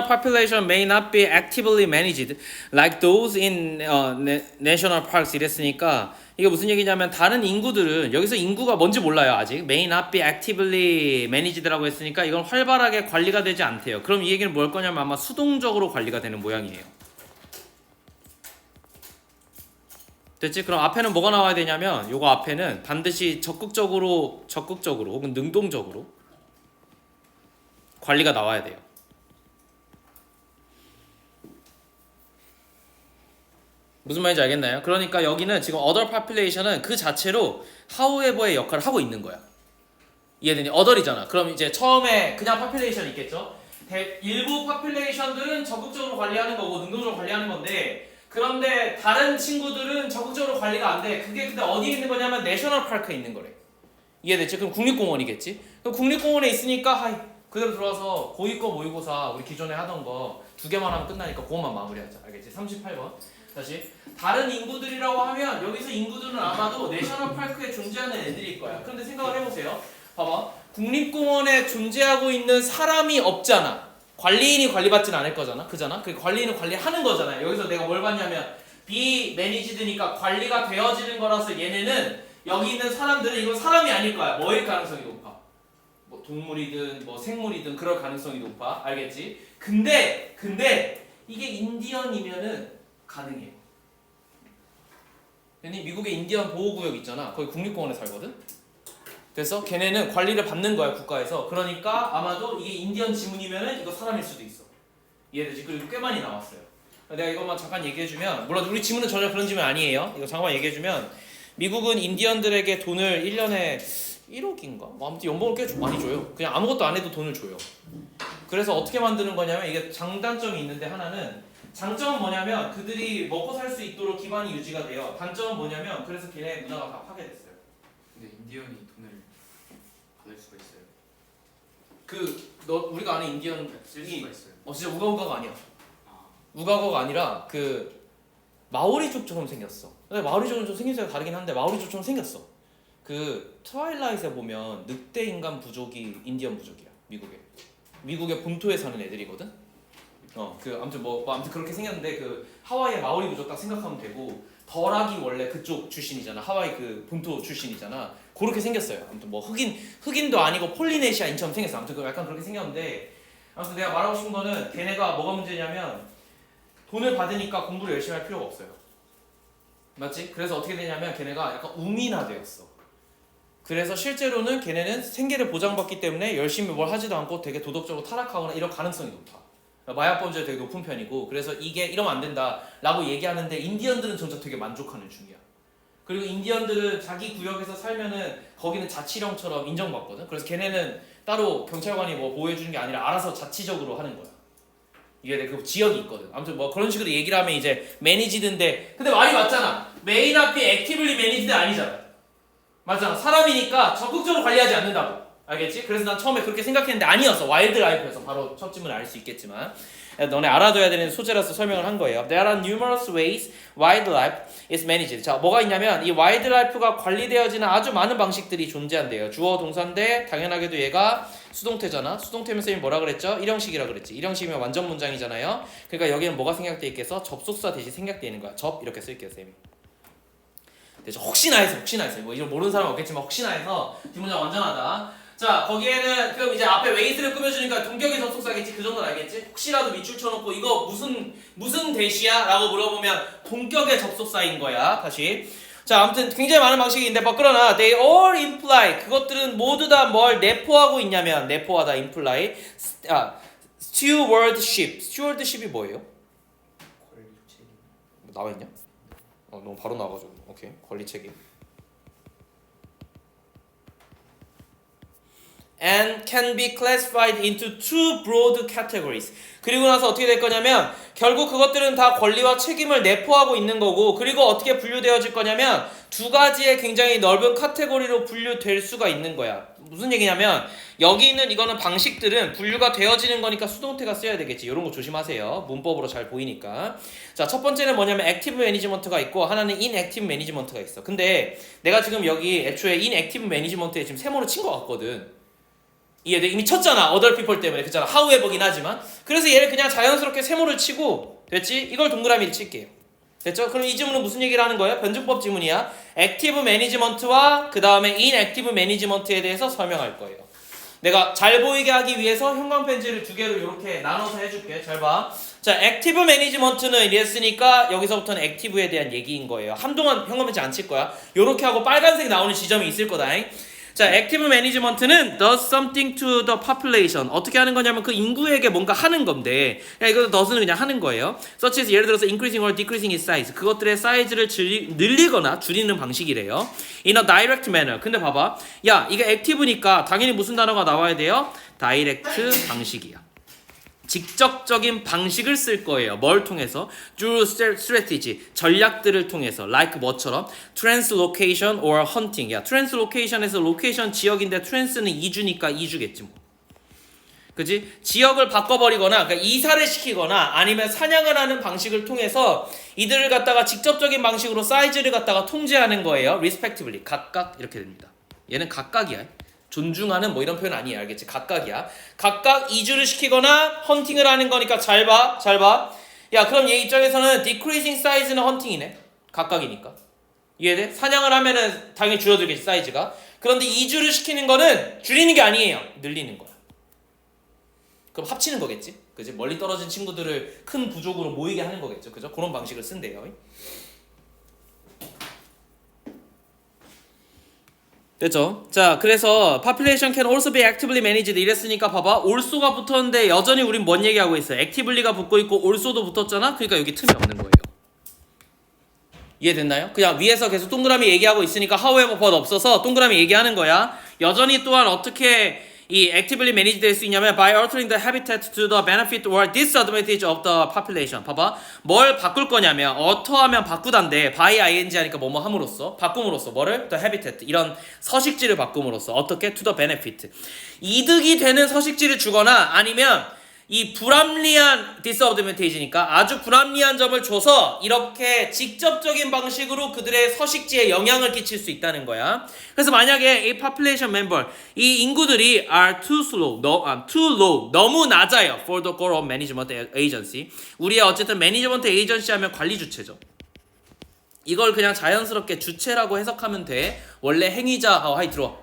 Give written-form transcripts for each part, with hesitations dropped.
population may not be actively managed like those in national parks 이랬으니까 이게 무슨 얘기냐면 다른 인구들은 여기서 인구가 뭔지 몰라요 아직 may not be actively managed라고 했으니까 이건 활발하게 관리가 되지 않대요. 그럼 이 얘기는 뭘 거냐면 아마 수동적으로 관리가 되는 모양이에요. 됐지? 그럼 앞에는 뭐가 나와야 되냐면 요거 앞에는 반드시 적극적으로 혹은 능동적으로 관리가 나와야 돼요. 무슨 말인지 알겠나요? 그러니까 여기는 지금 other population은 그 자체로 however의 역할을 하고 있는 거야. 이해되니? other이잖아. 그럼 이제 처음에 그냥 population 있겠죠? 일부 population들은 적극적으로 관리하는 거고 능동적으로 관리하는 건데 그런데 다른 친구들은 적극적으로 관리가 안 돼. 그게 근데 어디 있는 거냐면 내셔널 파크에 있는 거래. 이해됐지? 그럼 국립공원이겠지? 그럼 국립공원에 있으니까 하이 그대로 들어와서 고위과 모의고사 우리 기존에 하던 거 2개만 하면 끝나니까 그것만 마무리하자. 알겠지? 38번. 다시 다른 인구들이라고 하면 여기서 인구들은 아마도 내셔널 파크에 존재하는 애들일 거야. 그런데 생각을 해보세요. 봐봐. 국립공원에 존재하고 있는 사람이 없잖아. 관리인이 관리받지는 않을 거잖아. 그잖아? 그 관리인은 관리하는 거잖아. 여기서 내가 뭘 봤냐면 비매니지드니까 관리가 되어지는 거라서 얘네는 여기 있는 사람들은 이건 사람이 아닐 거야. 뭐일 가능성이 높아? 뭐 동물이든 뭐 생물이든 그럴 가능성이 높아. 알겠지? 근데 이게 인디언이면은 가능해요. 괜히 미국의 인디언 보호구역 있잖아. 거기 국립공원에 살거든. 그래서 걔네는 관리를 받는 거야 국가에서. 그러니까 아마도 이게 인디언 지문이면은 이거 사람일 수도 있어. 이해되지? 그리고 꽤 많이 나왔어요. 내가 이것만 잠깐 얘기해주면 물론 우리 지문은 전혀 그런 지문 아니에요. 이거 잠깐만 얘기해주면 미국은 인디언들에게 돈을 1년에 1억인가? 뭐 아무튼 연봉을 꽤 많이 줘요. 그냥 아무것도 안 해도 돈을 줘요. 그래서 어떻게 만드는 거냐면 이게 장단점이 있는데 하나는 장점은 뭐냐면 그들이 먹고 살 수 있도록 기반이 유지가 돼요. 단점은 뭐냐면 그래서 걔네 문화가 다 파괴됐어요. 근데 인디언이 돈을 받을 수가 있어요. 우리가 아는 인디언이 쓸 수가 있어요. 진짜 우가우가가 아니야. 아, 우가우가가 아니라 마오리족처럼 생겼어. 근데 마오리족은 좀 생김새가 다르긴 한데 마오리족처럼 생겼어. 트와일라이트에 보면 늑대 인간 부족이 인디언 부족이야. 미국의 본토에 사는 애들이거든. 아무튼 그렇게 생겼는데 하와이의 마오리 부족 딱 생각하면 되고 더락이 원래 그쪽 출신이잖아. 하와이 본토 출신이잖아. 그렇게 생겼어요. 아무튼 뭐 흑인도 아니고 폴리네시아인처럼 생겼어. 아무튼 약간 그렇게 생겼는데 아무튼 내가 말하고 싶은 거는 걔네가 뭐가 문제냐면 돈을 받으니까 공부를 열심히 할 필요가 없어요. 맞지? 그래서 어떻게 되냐면 걔네가 약간 우민화되었어. 그래서 실제로는 걔네는 생계를 보장받기 때문에 열심히 뭘 하지도 않고 되게 도덕적으로 타락하거나 이럴 가능성이 높아. 마약 범죄가 되게 높은 편이고 그래서 이게 이러면 안 된다라고 얘기하는데 인디언들은 점점 되게 만족하는 중이야. 그리고 인디언들은 자기 구역에서 살면은 거기는 자치령처럼 인정받거든. 그래서 걔네는 따로 경찰관이 뭐 보호해주는 게 아니라 알아서 자치적으로 하는 거야. 이게 그 지역이 있거든. 아무튼 뭐 그런 식으로 얘기를 하면 이제 매니지드인데 근데 말이 맞잖아. 메인 앞이 액티블리 매니지드 아니잖아. 맞잖아. 사람이니까 적극적으로 관리하지 않는다고. 알겠지? 그래서 난 처음에 그렇게 생각했는데 아니었어. 와일드 라이프에서 바로 첫 질문을 알 수 있겠지만 너네 알아둬야 되는 소재라서 설명을 한 거예요. There are numerous ways wildlife is managed. 자, 뭐가 있냐면 이 wildlife가 관리되어지는 아주 많은 방식들이 존재한대요. 주어 동사인데 당연하게도 얘가 수동태잖아. 수동태면 쌤이 뭐라 그랬죠? 일형식이라 그랬지. 일형식이면 완전 문장이잖아요. 그러니까 여기는 뭐가 생략돼 있겠어? 접속사 대신 생략돼 있는 거야. 접 이렇게 쓸게요, 쌤이. 혹시나 해서 뭐 이걸 모르는 사람은 없겠지만 혹시나 해서 뒷문장 완전하다. 자, 거기에는 그럼 이제 앞에 웨이스를 꾸며주니까 동격의 접속사겠지. 그 정도는 알겠지? 혹시라도 밑줄 쳐놓고 이거 무슨 대시야? 라고 물어보면 동격의 접속사인 거야. 다시. 자, 아무튼 굉장히 많은 방식이 있는데 그러나 they all imply 그것들은 모두 다 뭘 내포하고 있냐면 내포하다 imply stewardship이 뭐예요? 권리 책임. 나와있냐? 너무 바로 나와가지고 오케이 권리 책임 and can be classified into two broad categories. 그리고 나서 어떻게 될 거냐면 결국 그것들은 다 권리와 책임을 내포하고 있는 거고 그리고 어떻게 분류되어질 거냐면 두 가지의 굉장히 넓은 카테고리로 분류될 수가 있는 거야. 무슨 얘기냐면 여기 있는 이거는 방식들은 분류가 되어지는 거니까 수동태가 써야 되겠지. 이런 거 조심하세요. 문법으로 잘 보이니까. 자, 첫 번째는 뭐냐면 액티브 매니지먼트가 있고 하나는 인액티브 매니지먼트가 있어. 근데 내가 지금 여기 애초에 인액티브 매니지먼트에 지금 세모를 친 것 같거든. 이해돼? 이미 쳤잖아. other people 때문에. 그잖아. however긴 하지만. 그래서 얘를 그냥 자연스럽게 세모를 치고 됐지? 이걸 동그라미를 칠게요. 됐죠? 그럼 이 지문은 무슨 얘기를 하는 거예요? 변증법 지문이야. 액티브 매니지먼트와 그 다음에 인액티브 매니지먼트에 대해서 설명할 거예요. 내가 잘 보이게 하기 위해서 형광펜지를 두 개로 이렇게 나눠서 해줄게. 잘 봐. 자, 액티브 매니지먼트는 이랬으니까 여기서부터는 액티브에 대한 얘기인 거예요. 한동안 형광펜지 안 칠 거야. 요렇게 하고 빨간색 나오는 지점이 있을 거다. 자, 액티브 매니지먼트는 does something to the population. 어떻게 하는 거냐면 그 인구에게 뭔가 하는 건데, 이거 does는 그냥 하는 거예요. such as 예를 들어서 increasing or decreasing its size. 그것들의 사이즈를 늘리거나 줄이는 방식이래요. in a direct manner. 근데 봐봐, 야, 이게 액티브니까 당연히 무슨 단어가 나와야 돼요? 다이렉트 방식이야. 직접적인 방식을 쓸 거예요. 뭘 통해서? through strategy, 전략들을 통해서. like 뭐처럼? translocation or hunting. 야, translocation에서 location 지역인데 trans는 이주니까 이주겠지 뭐. 그지? 지역을 바꿔버리거나 그러니까 이사를 시키거나 아니면 사냥을 하는 방식을 통해서 이들을 갖다가 직접적인 방식으로 사이즈를 갖다가 통제하는 거예요. respectively. 각각 이렇게 됩니다. 얘는 각각이야. 존중하는 뭐 이런 표현 아니에요. 알겠지? 각각이야. 각각 이주를 시키거나 헌팅을 하는 거니까 잘 봐. 잘 봐. 야, 그럼 얘 입장에서는 decreasing size는 헌팅이네. 각각이니까. 이해돼? 사냥을 하면은 당연히 줄어들겠지, 사이즈가. 그런데 이주를 시키는 거는 줄이는 게 아니에요. 늘리는 거야. 그럼 합치는 거겠지? 그지? 멀리 떨어진 친구들을 큰 부족으로 모이게 하는 거겠죠. 그죠? 그런 방식을 쓴대요. 됐죠? 자, 그래서 population can also be actively managed 이랬으니까 봐봐. also가 붙었는데 여전히 우린 뭔 얘기하고 있어요? actively가 붙고 있고 also도 붙었잖아? 그러니까 여기 틈이 없는 거예요. 이해됐나요? 그냥 위에서 계속 동그라미 얘기하고 있으니까 however but 없어서 동그라미 얘기하는 거야. 여전히 또한 어떻게 이 actively managed 될 수 있냐면 by altering the habitat to the benefit or disadvantage of the population. 봐봐. 뭘 바꿀 거냐면 어떠하면 바꾸단데 by ing 하니까 뭐뭐 함으로써 바꿈으로써 뭐를? the habitat 이런 서식지를 바꿈으로써 어떻게? to the benefit. 이득이 되는 서식지를 주거나 아니면 이 불합리한 disadvantage니까 아주 불합리한 점을 줘서 이렇게 직접적인 방식으로 그들의 서식지에 영향을 끼칠 수 있다는 거야. 그래서 만약에 a population member 이 인구들이 are too low 너무 낮아요 for the goal of management agency. 우리의 어쨌든 매니지먼트 에이전시 하면 관리 주체죠. 이걸 그냥 자연스럽게 주체라고 해석하면 돼. 원래 행위자 하이 들어와.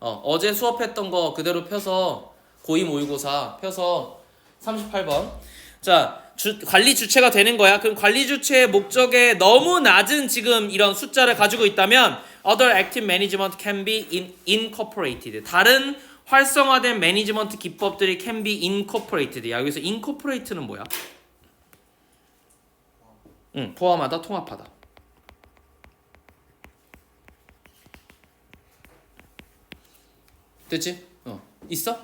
어제 수업했던 거 그대로 펴서 고2 모의고사 펴서 38번. 자, 관리 주체가 되는 거야. 그럼 관리 주체의 목적에 너무 낮은 지금 이런 숫자를 가지고 있다면 other active management can be incorporated. 다른 활성화된 매니지먼트 기법들이 can be incorporated. 야, 여기서 incorporate는 뭐야? 포함하다, 통합하다. 됐지? 있어?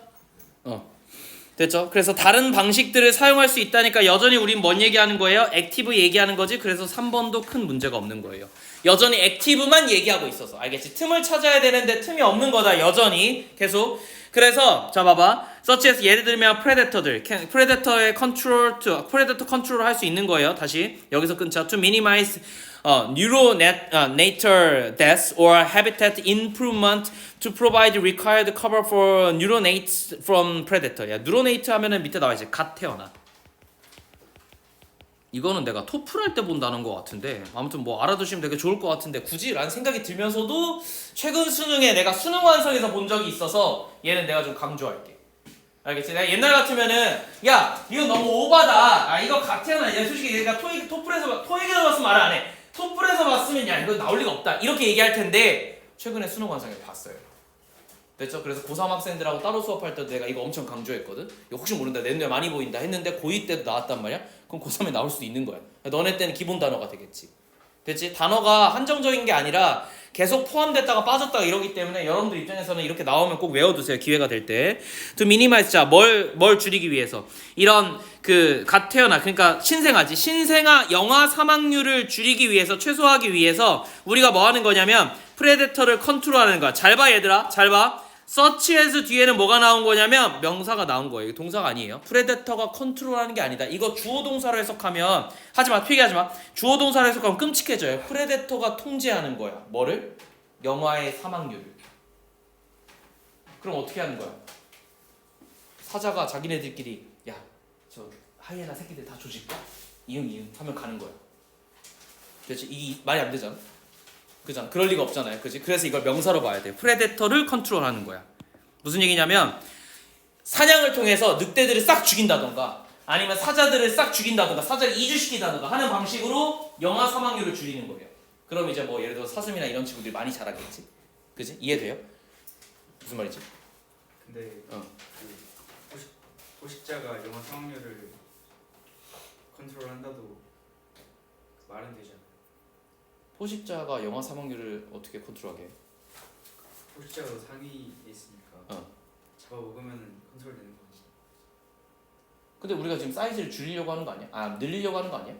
됐죠? 그래서 다른 방식들을 사용할 수 있다니까 여전히 우린 뭔 얘기하는 거예요? 액티브 얘기하는 거지. 그래서 3번도 큰 문제가 없는 거예요. 여전히 액티브만 얘기하고 있어서. 알겠지? 틈을 찾아야 되는데 틈이 없는 거다. 여전히 계속. 그래서 자 봐봐. such as 예를 들면 predator들. predator의 predator 컨트롤을 할 수 있는 거예요. 다시 여기서 끊자. to minimize neuronator death or habitat improvement to provide required cover for neuronates from predator. 야, neuronate 하면은 밑에 나와 있지. 갓 태어나. 이거는 내가 토플 할 때 본다는 것 같은데 아무튼 뭐 알아두시면 되게 좋을 것 같은데 굳이? 라는 생각이 들면서도 최근 수능에 내가 수능 완성에서 본 적이 있어서 얘는 내가 좀 강조할게. 알겠지? 내가 옛날 같으면은 야 이거 너무 오바다. 이거 갓 태어나. 야 솔직히 얘가 토플에서 봤으면 말 안 해. 토플에서 봤으면 야 이거 나올 리가 없다 이렇게 얘기할 텐데 최근에 수능 완성에 봤어요. 됐죠? 그래서 고3 학생들하고 따로 수업할 때도 내가 이거 엄청 강조했거든. 이거 혹시 모른다 내 눈에 많이 보인다 했는데 고2 때도 나왔단 말이야. 그럼 고3에 나올 수도 있는 거야. 너네 때는 기본 단어가 되겠지. 됐지? 단어가 한정적인 게 아니라 계속 포함됐다가 빠졌다가 이러기 때문에 여러분들 입장에서는 이렇게 나오면 꼭 외워두세요. 기회가 될 때. To minimize. 자, 뭘 줄이기 위해서. 이런 갓 태어나 그러니까 신생아 영아 사망률을 줄이기 위해서 최소화하기 위해서 우리가 뭐 하는 거냐면 프레데터를 컨트롤하는 거야. 잘 봐 얘들아. 잘 봐. such as 뒤에는 뭐가 나온 거냐면 명사가 나온 거예요. 이거 동사가 아니에요. 프레데터가 컨트롤하는 게 아니다. 이거 주어 동사로 해석하면 하지마. 필기하지마. 주어 동사로 해석하면 끔찍해져요. 프레데터가 통제하는 거야. 뭐를? 영화의 사망률을. 그럼 어떻게 하는 거야? 사자가 자기네들끼리 야 저 하이에나 새끼들 다 조질까? 이응 하면 가는 거야. 그렇지? 이 말이 안 되잖아. 그잖아. 그럴 리가 없잖아요. 그지? 그래서 이걸 명사로 봐야 돼. 프레데터를 컨트롤하는 거야. 무슨 얘기냐면 사냥을 통해서 늑대들을 싹 죽인다던가 아니면 사자들을 싹 죽인다던가 사자를 이주시키다던가 하는 방식으로 영아 사망률을 줄이는 거예요. 그럼 이제 뭐 예를 들어 사슴이나 이런 친구들이 많이 자라겠지. 그지? 이해돼요? 무슨 말이지? 근데 그 포식자가 영아 사망률을 컨트롤한다도 말은 되잖아. 포식자가 영아 사망률을 어떻게 컨트롤하게 해? 포식자가 상위에 있으니까 잡아 먹으면 컨트롤되는 거지. 근데 우리가 지금 사이즈를 줄이려고 하는 거 아니야? 아 늘리려고 하는 거 아니야?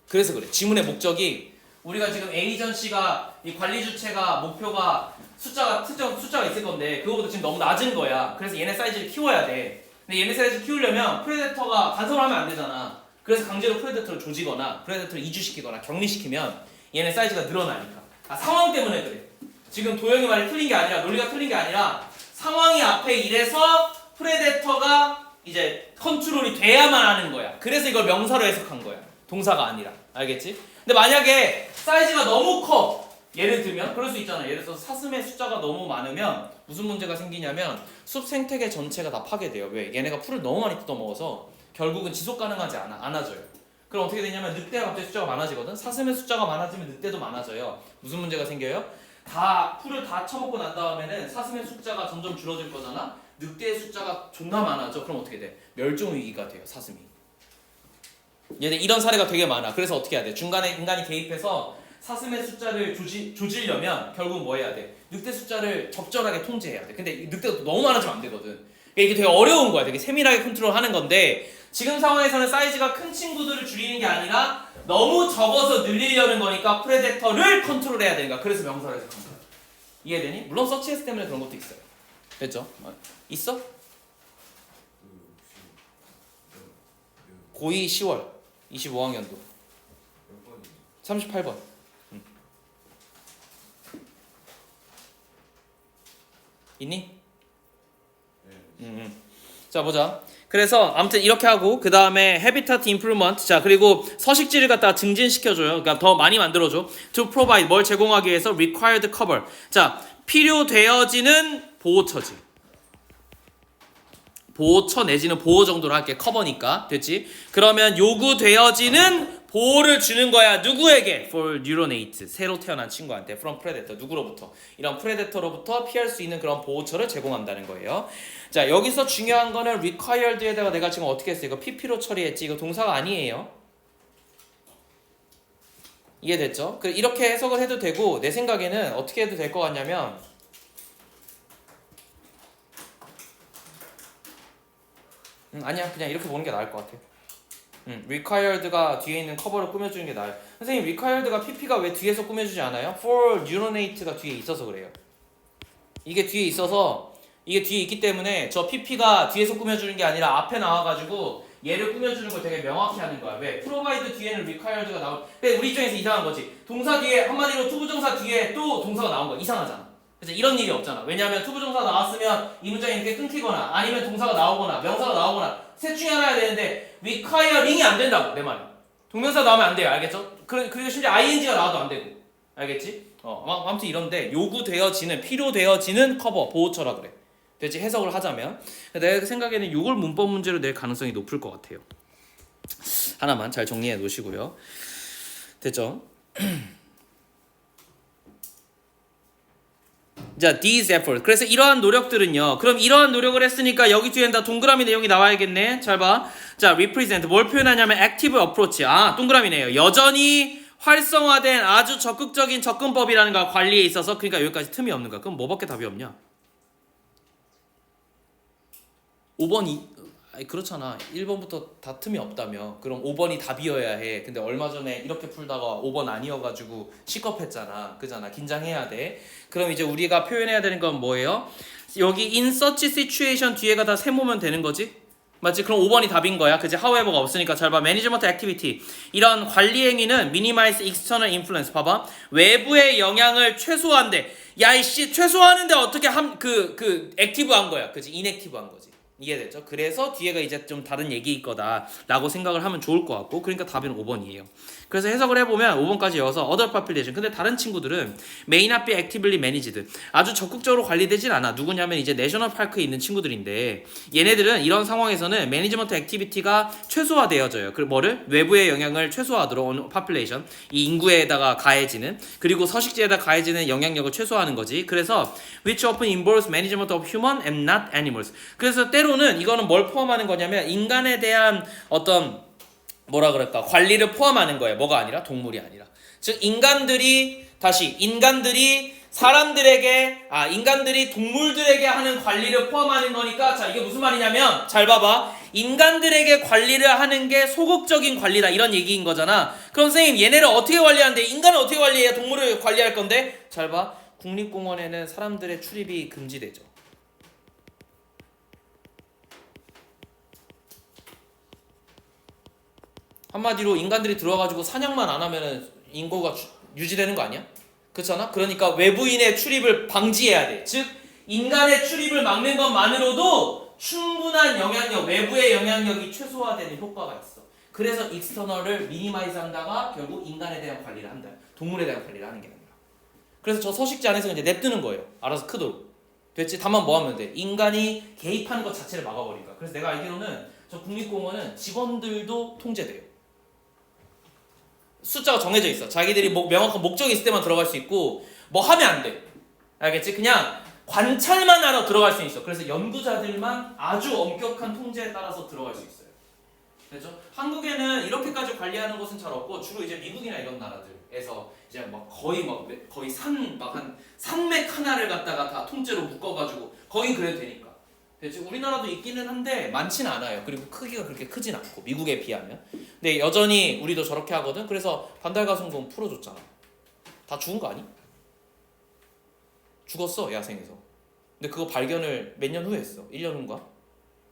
그래서 그래. 지문의 목적이 우리가 지금 에이전시가 이 관리 주체가 목표가 숫자가 특정 숫자가 있을 건데 그거보다 지금 너무 낮은 거야. 그래서 얘네 사이즈를 키워야 돼. 근데 얘네 사이즈를 키우려면 프레데터가 간섭을 하면 안 되잖아. 그래서 강제로 프레데터를 조지거나 프레데터를 이주시키거나 격리시키면 얘네 사이즈가 늘어나니까. 아, 상황 때문에 그래. 지금 도영이 말이 틀린 게 아니라 논리가 틀린 게 아니라 상황이 앞에 이래서 프레데터가 이제 컨트롤이 돼야만 하는 거야. 그래서 이걸 명사로 해석한 거야. 동사가 아니라. 알겠지? 근데 만약에 사이즈가 너무 커. 예를 들면 그럴 수 있잖아. 예를 들어서 사슴의 숫자가 너무 많으면 무슨 문제가 생기냐면 숲 생태계 전체가 다 파괴돼요. 왜? 얘네가 풀을 너무 많이 뜯어먹어서 결국은 지속 가능하지 않아져요. 그럼 어떻게 되냐면 늑대가 갑자기 숫자가 많아지거든. 사슴의 숫자가 많아지면 늑대도 많아져요. 무슨 문제가 생겨요? 다 풀을 다 처먹고 난 다음에는 사슴의 숫자가 점점 줄어들 거잖아. 늑대의 숫자가 존나 많아져. 그럼 어떻게 돼? 멸종 위기가 돼요. 사슴이. 얘네 이런 사례가 되게 많아. 그래서 어떻게 해야 돼? 중간에 인간이 개입해서 사슴의 숫자를 조지려면 결국 뭐 해야 돼? 늑대 숫자를 적절하게 통제해야 돼. 근데 늑대가 너무 많아지면 안 되거든. 그러니까 이게 되게 어려운 거야. 되게 세밀하게 컨트롤하는 건데 지금 상황에서는 사이즈가 큰 친구들을 줄이는 게 아니라 너무 적어서 늘리려는 거니까 프레데터를 컨트롤해야 되니까 그래서 명사를 해석한 거야. 이해되니? 물론 서치에스 때문에 그런 것도 있어요. 됐죠? 있어? 고2 10월 25학년도 38번. 있니? 자 보자. 그래서 아무튼 이렇게 하고 그 다음에 habitat improvement. 자 그리고 서식지를 갖다가 증진시켜줘요. 그러니까 더 많이 만들어줘. To provide 뭘 제공하기 위해서 required cover. 자 필요되어지는 보호처지. 보호처 내지는 보호 정도로 할게. 커버니까 됐지? 그러면 요구되어지는 보호를 주는 거야. 누구에게? For neonate 새로 태어난 친구한테 from predator 누구로부터? 이런 프레데터로부터 피할 수 있는 그런 보호처를 제공한다는 거예요. 자 여기서 중요한 거는 required에다가 내가 지금 어떻게 했어? 이거 pp로 처리했지. 이거 동사가 아니에요. 이해됐죠? 이렇게 해석을 해도 되고 내 생각에는 어떻게 해도 될 것 같냐면 아니야 그냥 이렇게 보는 게 나을 것 같아. required가 뒤에 있는 커버를 꾸며주는 게 나아요. 선생님 required가 pp가 왜 뒤에서 꾸며주지 않아요? for neuronate가 뒤에 있어서 그래요. 이게 뒤에 있어서 이게 뒤에 있기 때문에 저 pp가 뒤에서 꾸며주는 게 아니라 앞에 나와가지고 얘를 꾸며주는 걸 되게 명확히 하는 거야. 왜? provide 뒤에는 required가 나올. 근데 우리 입장에서 이상한 거지. 동사 뒤에 한마디로 투부정사 뒤에 또 동사가 나온 거야. 이상하잖아. 그래서 이런 일이 없잖아. 왜냐하면 투부정사 나왔으면 이 문장이 이렇게 끊기거나 아니면 동사가 나오거나 명사가 나오거나 셋 중에 하나 해야 되는데 requiring이 안 된다고 내 말은. 동명사 나오면 안 돼요. 알겠죠? 그리고 심지어 ing가 나와도 안 되고. 알겠지? 아무튼 이런데 요구되어지는 필요되어지는 커버 보호처라 그래. 됐지? 해석을 하자면 내 생각에는 이걸 문법 문제로 낼 가능성이 높을 것 같아요. 하나만 잘 정리해 놓으시고요. 됐죠? 자, these effort. 그래서 이러한 노력들은요. 그럼 이러한 노력을 했으니까 여기 뒤엔 다 동그라미 내용이 나와야겠네. 잘 봐. 자, represent. 뭘 표현하냐면 active approach. 아, 동그라미네요. 여전히 활성화된 아주 적극적인 접근법이라는 거 관리에 있어서 그러니까 여기까지 틈이 없는 거야. 그럼 뭐밖에 답이 없냐? 5번이 아니 그렇잖아. 1번부터 다 틈이 없다며. 그럼 5번이 답이어야 해. 근데 얼마 전에 이렇게 풀다가 5번 아니어가지고 시겁했잖아. 그잖아. 긴장해야 돼. 그럼 이제 우리가 표현해야 되는 건 뭐예요? 여기 in such situation 뒤에가 다 세모면 되는 거지? 맞지? 그럼 5번이 답인 거야. 그지? however가 없으니까 잘 봐. 매니지먼트 액티비티. 이런 관리 행위는 minimize external influence. 봐봐. 외부의 영향을 최소화한대. 야 이씨 최소화하는데 어떻게 액티브한 거야. 그지? 인액티브한 거지. 이해됐죠? 그래서 뒤에가 이제 좀 다른 얘기일 거다라고 생각을 하면 좋을 것 같고, 그러니까 답은 5번이에요. 그래서 해석을 해보면 5번까지 이어서 other population. 근데 다른 친구들은 may not be actively managed. 아주 적극적으로 관리되진 않아. 누구냐면 이제 내셔널 파크에 있는 친구들인데, 얘네들은 이런 상황에서는 매니지먼트 액티비티가 최소화되어져요. 그리고 뭐를? 외부의 영향을 최소화하도록 어느 population, 이 인구에다가 가해지는, 그리고 서식지에다 가해지는 영향력을 최소화하는 거지. 그래서 which often involves management of human and not animals. 그래서 때로는 이거는 뭘 포함하는 거냐면 인간에 대한 어떤 뭐라 그럴까 관리를 포함하는 거예요. 뭐가 아니라 동물이 아니라. 즉 인간들이 인간들이 동물들에게 하는 관리를 포함하는 거니까, 자 이게 무슨 말이냐면 잘 봐봐. 인간들에게 관리를 하는 게 소극적인 관리다 이런 얘기인 거잖아. 그럼 선생님 얘네를 어떻게 관리하는데? 인간을 어떻게 관리해야 동물을 관리할 건데? 잘 봐. 국립공원에는 사람들의 출입이 금지되죠. 한마디로 인간들이 들어와가지고 사냥만 안 하면은 인구가 유지되는 거 아니야? 그렇잖아? 그러니까 외부인의 출입을 방지해야 돼. 즉 인간의 출입을 막는 것만으로도 충분한 영향력, 외부의 영향력이 최소화되는 효과가 있어. 그래서 익스터널을 미니마이즈 한다가 결국 인간에 대한 관리를 한다. 동물에 대한 관리를 하는 게 아니라. 그래서 저 서식지 안에서 이제 냅두는 거예요. 알아서 크도록. 됐지? 다만 뭐 하면 돼? 인간이 개입하는 것 자체를 막아버리니까. 그래서 내가 알기로는 저 국립공원은 직원들도 통제돼요. 숫자가 정해져 있어. 자기들이 명확한 목적이 있을 때만 들어갈 수 있고 뭐 하면 안 돼. 알겠지? 그냥 관찰만 하러 들어갈 수 있어. 그래서 연구자들만 아주 엄격한 통제에 따라서 들어갈 수 있어요. 그렇죠? 한국에는 이렇게까지 관리하는 곳은 잘 없고 주로 이제 미국이나 이런 나라들에서 이제 막 거의 한 산맥 하나를 갖다가 다 통째로 묶어가지고 거긴 그래도 되니까. 그렇지? 우리나라도 있기는 한데 많진 않아요. 그리고 크기가 그렇게 크진 않고 미국에 비하면. 근데 여전히 우리도 저렇게 하거든. 그래서 반달가슴곰 풀어줬잖아. 다 죽은 거 아니? 죽었어 야생에서. 근데 그거 발견을 몇 년 후에 했어. 1년 후인가?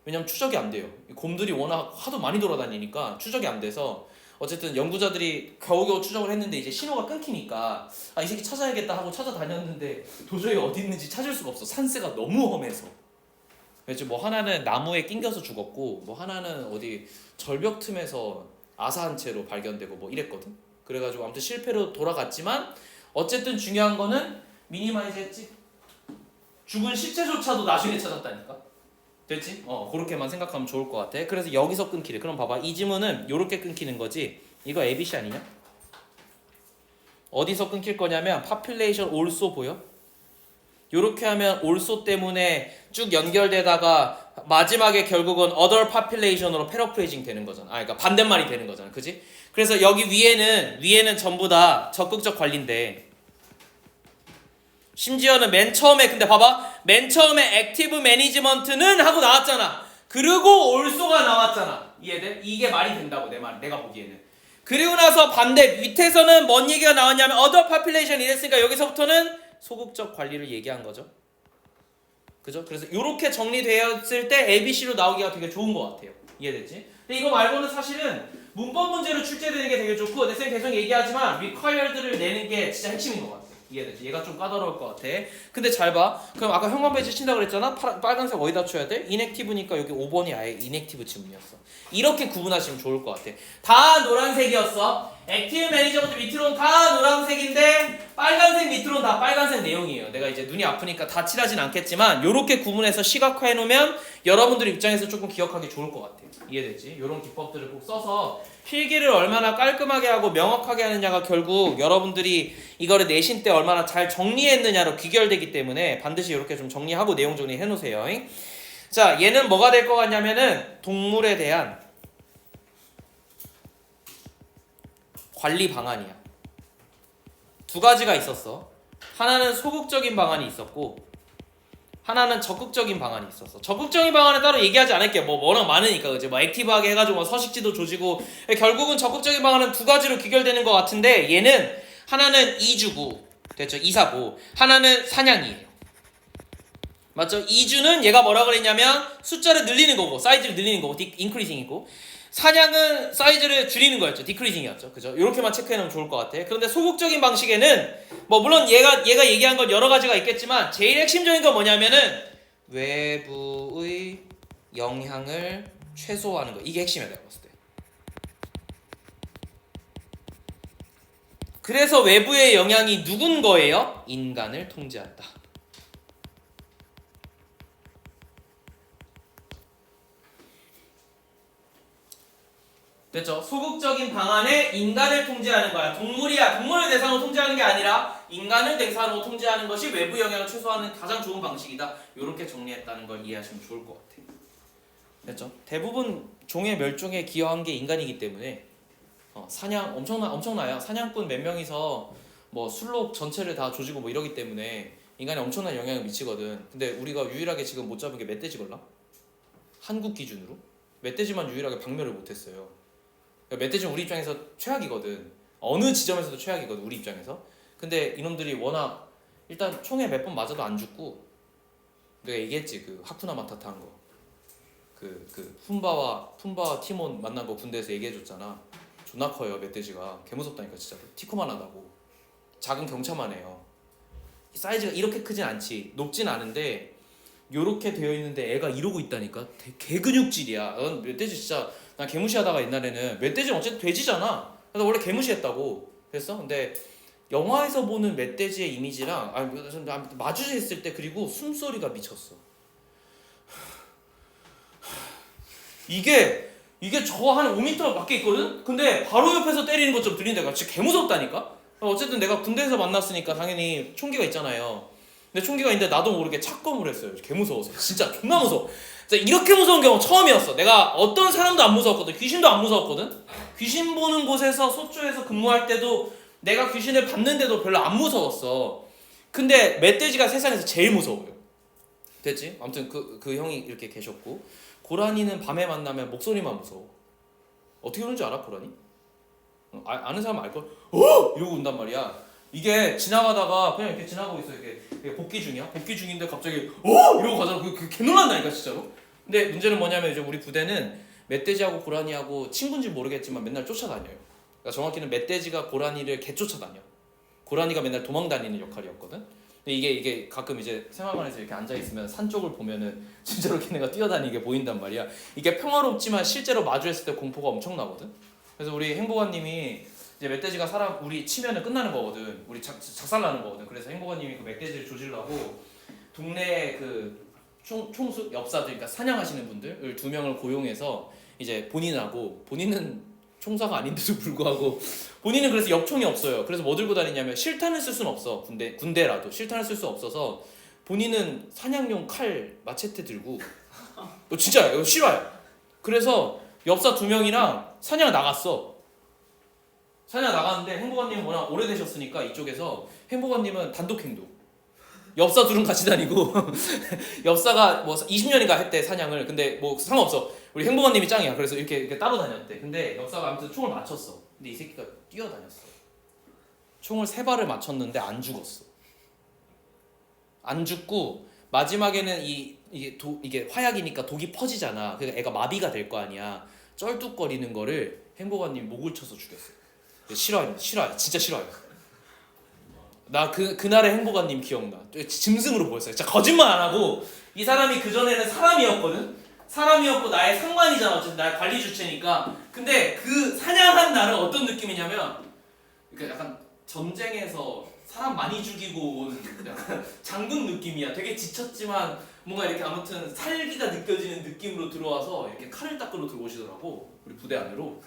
왜냐면 추적이 안 돼요. 곰들이 워낙 하도 많이 돌아다니니까 추적이 안 돼서 어쨌든 연구자들이 겨우겨우 추적을 했는데 이제 신호가 끊기니까 이 새끼 찾아야겠다 하고 찾아다녔는데 도저히 어디 있는지 찾을 수가 없어. 산세가 너무 험해서. 그래서 뭐 하나는 나무에 낑겨서 죽었고 뭐 하나는 어디 절벽 틈에서 아사한 채로 발견되고 뭐 이랬거든. 그래가지고 아무튼 실패로 돌아갔지만 어쨌든 중요한 거는 미니마이즈 했지. 죽은 시체조차도 나중에 찾았다니까. 됐지? 그렇게만 생각하면 좋을 것 같아. 그래서 여기서 끊기래. 그럼 봐봐. 이 지문은 요렇게 끊기는 거지. 이거 ABC 아니냐? 어디서 끊길 거냐면 population also 보여? 요렇게 하면 also 때문에 쭉 연결되다가 마지막에 결국은 other population으로 패러프레이징 되는 거잖아. 그러니까 반대말이 되는 거잖아. 그지? 그래서 여기 위에는 전부 다 적극적 관리인데 심지어는 맨 처음에 근데 봐봐. 맨 처음에 액티브 매니지먼트는 하고 나왔잖아. 그리고 올소가 나왔잖아. 이해돼? 이게 말이 된다고 내가 보기에는. 그리고 나서 반대 밑에서는 뭔 얘기가 나왔냐면 other population 이랬으니까 여기서부터는 소극적 관리를 얘기한 거죠. 그죠? 그래서 이렇게 정리되었을 때 ABC로 나오기가 되게 좋은 것 같아요. 이해됐지? 근데 이거 말고는 사실은 문법 문제로 출제되는 게 되게 좋고 내 쌤 계속 얘기하지만 required를 내는 게 진짜 핵심인 것 같아. 이해되지? 얘가 좀 까다로울 것 같아. 근데 잘 봐. 그럼 아까 형광 배지 친다 그랬잖아? 빨간색 어디다 쳐야 돼? inactive니까 여기 5번이 아예 inactive 지문이었어. 이렇게 구분하시면 좋을 것 같아. 다 노란색이었어. 액티브 매니저부터 밑으로는 다 노란색인데 빨간색 밑으로는 다 빨간색 내용이에요. 내가 이제 눈이 아프니까 다 칠하진 않겠지만 요렇게 구분해서 시각화해 놓으면 여러분들 입장에서 조금 기억하기 좋을 것 같아요. 이해됐지? 요런 기법들을 꼭 써서 필기를 얼마나 깔끔하게 하고 명확하게 하느냐가 결국 여러분들이 이거를 내신 때 얼마나 잘 정리했느냐로 귀결되기 때문에 반드시 이렇게 좀 정리하고 내용 정리해 놓으세요. 자, 얘는 뭐가 될 것 같냐면은 동물에 대한 관리 방안이야. 두 가지가 있었어. 하나는 소극적인 방안이 있었고 하나는 적극적인 방안이 있었어. 적극적인 방안은 따로 얘기하지 않을게요. 뭐 워낙 많으니까 그지. 뭐 액티브하게 해가지고 뭐 서식지도 조지고 결국은 적극적인 방안은 두 가지로 귀결되는 것 같은데 얘는 하나는 이주고 됐죠. 이사고 하나는 사냥이에요. 맞죠? 이주는 얘가 뭐라 그랬냐면 숫자를 늘리는 거고 사이즈를 늘리는 거고 인크리징이고 사냥은 사이즈를 줄이는 거였죠. 디크리징이었죠. 그죠? 이렇게만 체크해 놓으면 좋을 것 같아. 그런데 소극적인 방식에는 뭐 물론 얘가 얘기한 건 여러 가지가 있겠지만 제일 핵심적인 건 뭐냐면은 외부의 영향을 최소화하는 거. 이게 핵심이야 내가 봤을 때. 그래서 외부의 영향이 누군 거예요? 인간을 통제한다. 됐죠? 소극적인 방안에 인간을 통제하는 거야. 동물이야. 동물을 대상으로 통제하는 게 아니라 인간을 대상으로 통제하는 것이 외부 영향을 최소화하는 가장 좋은 방식이다. 이렇게 정리했다는 걸 이해하시면 좋을 것 같아요. 됐죠? 대부분 종의 멸종에 기여한 게 인간이기 때문에 사냥 엄청나요. 사냥꾼 몇 명이서 뭐 술록 전체를 다 조지고 뭐 이러기 때문에 인간에 엄청난 영향을 미치거든. 근데 우리가 유일하게 지금 못 잡은 게 멧돼지 걸라? 한국 기준으로 멧돼지만 유일하게 박멸을 못했어요. 멧돼지는 우리 입장에서 최악이거든. 어느 지점에서도 최악이거든 우리 입장에서. 근데 이놈들이 워낙 일단 총에 몇 번 맞아도 안 죽고 내가 얘기했지 그 하쿠나 마타타 한 거. 그 푼바와 티몬 만난 거 군대에서 얘기해줬잖아. 존나 커요 멧돼지가. 개무섭다니까 진짜. 티코만하다고. 작은 경차만 해요. 사이즈가 이렇게 크진 않지. 높진 않은데 요렇게 되어 있는데 애가 이러고 있다니까. 개근육질이야. 넌 멧돼지 진짜 난 개무시하다가 옛날에는 멧돼지는 어쨌든 돼지잖아. 그래서 원래 개무시했다고 그랬어. 근데 영화에서 보는 멧돼지의 이미지랑 마주했을 때 그리고 숨소리가 미쳤어. 이게 저 한 5m 밖에 있거든? 근데 바로 옆에서 때리는 것처럼 들린다. 진짜 개무섭다니까? 어쨌든 내가 군대에서 만났으니까 당연히 총기가 있잖아요. 근데 총기가 있는데 나도 모르게 착검을 했어요. 개무서워서. 진짜 존나 무서워. 진짜 이렇게 무서운 경우 처음이었어. 내가 어떤 사람도 안 무서웠거든. 귀신도 안 무서웠거든. 귀신 보는 곳에서 소초에서 근무할 때도 내가 귀신을 봤는데도 별로 안 무서웠어. 근데 멧돼지가 세상에서 제일 무서워요. 됐지? 아무튼 그 형이 이렇게 계셨고 고라니는 밤에 만나면 목소리만 무서워. 어떻게 그런지 알아 고라니? 아는 사람 알걸? 이러고 온단 말이야. 이게 지나가다가 그냥 이렇게 지나가고 있어. 이게 복귀 중이야. 복귀 중인데 갑자기 이러고 가잖아. 개 놀란다니까 진짜로. 근데 문제는 뭐냐면 이제 우리 부대는 멧돼지하고 고라니하고 친구인지 모르겠지만 맨날 쫓아다녀요. 그러니까 정확히는 멧돼지가 고라니를 개쫓아다녀. 고라니가 맨날 도망다니는 역할이었거든. 근데 이게 가끔 이제 생활관에서 이렇게 앉아 있으면 산 쪽을 보면은 진짜로 걔네가 뛰어다니게 보인단 말이야. 이게 평화롭지만 실제로 마주했을 때 공포가 엄청나거든. 그래서 우리 행복아님이 이제 멧돼지가 사람 우리 치면은 끝나는 거거든. 우리 작살나는 거거든. 그래서 행복아님이 그 멧돼지를 조지려고 동네 그 총수 엽사들, 그러니까 사냥하시는 분들 2명을 고용해서 이제 본인은 총사가 아닌데도 불구하고 본인은 그래서 엽총이 없어요. 그래서 뭐 들고 다니냐면 실탄을 쓸 수는 없어. 군대라도 실탄을 쓸 수 없어서 본인은 사냥용 칼 마체테 들고 진짜 이거 실화야. 그래서 엽사 2명이랑 사냥 나갔어. 사냥 나갔는데 행복아님은 워낙 오래되셨으니까 이쪽에서 행복아님은 단독 행동. 엽사 둘은 같이 다니고 엽사가 뭐 20년인가 했대 사냥을. 근데 뭐 상관없어. 우리 행복아님이 짱이야. 그래서 이렇게 따로 다녔대. 근데 엽사가 아무튼 총을 맞췄어. 근데 이 새끼가 뛰어다녔어. 총을 3발을 맞췄는데 안 죽었어. 안 죽고 마지막에는 이게 화약이니까 독이 퍼지잖아. 그러니까 애가 마비가 될 거 아니야. 쩔뚝거리는 거를 행복아님 목을 쳐서 죽였어. 싫어요. 진짜 싫어요. 나 그날의 행복아님 기억나. 짐승으로 보였어요. 진짜 거짓말 안 하고 이 사람이 그전에는 사람이었고 나의 상관이잖아. 어쨌든 나의 관리 주체니까. 근데 그 사냥한 날은 어떤 느낌이냐면 그러니까 약간 전쟁에서 사람 많이 죽이고 온 약간 장군 느낌이야. 되게 지쳤지만 뭔가 이렇게 아무튼 살기가 느껴지는 느낌으로 들어와서 이렇게 칼을 닦으러 들어오시더라고. 우리 부대 안으로.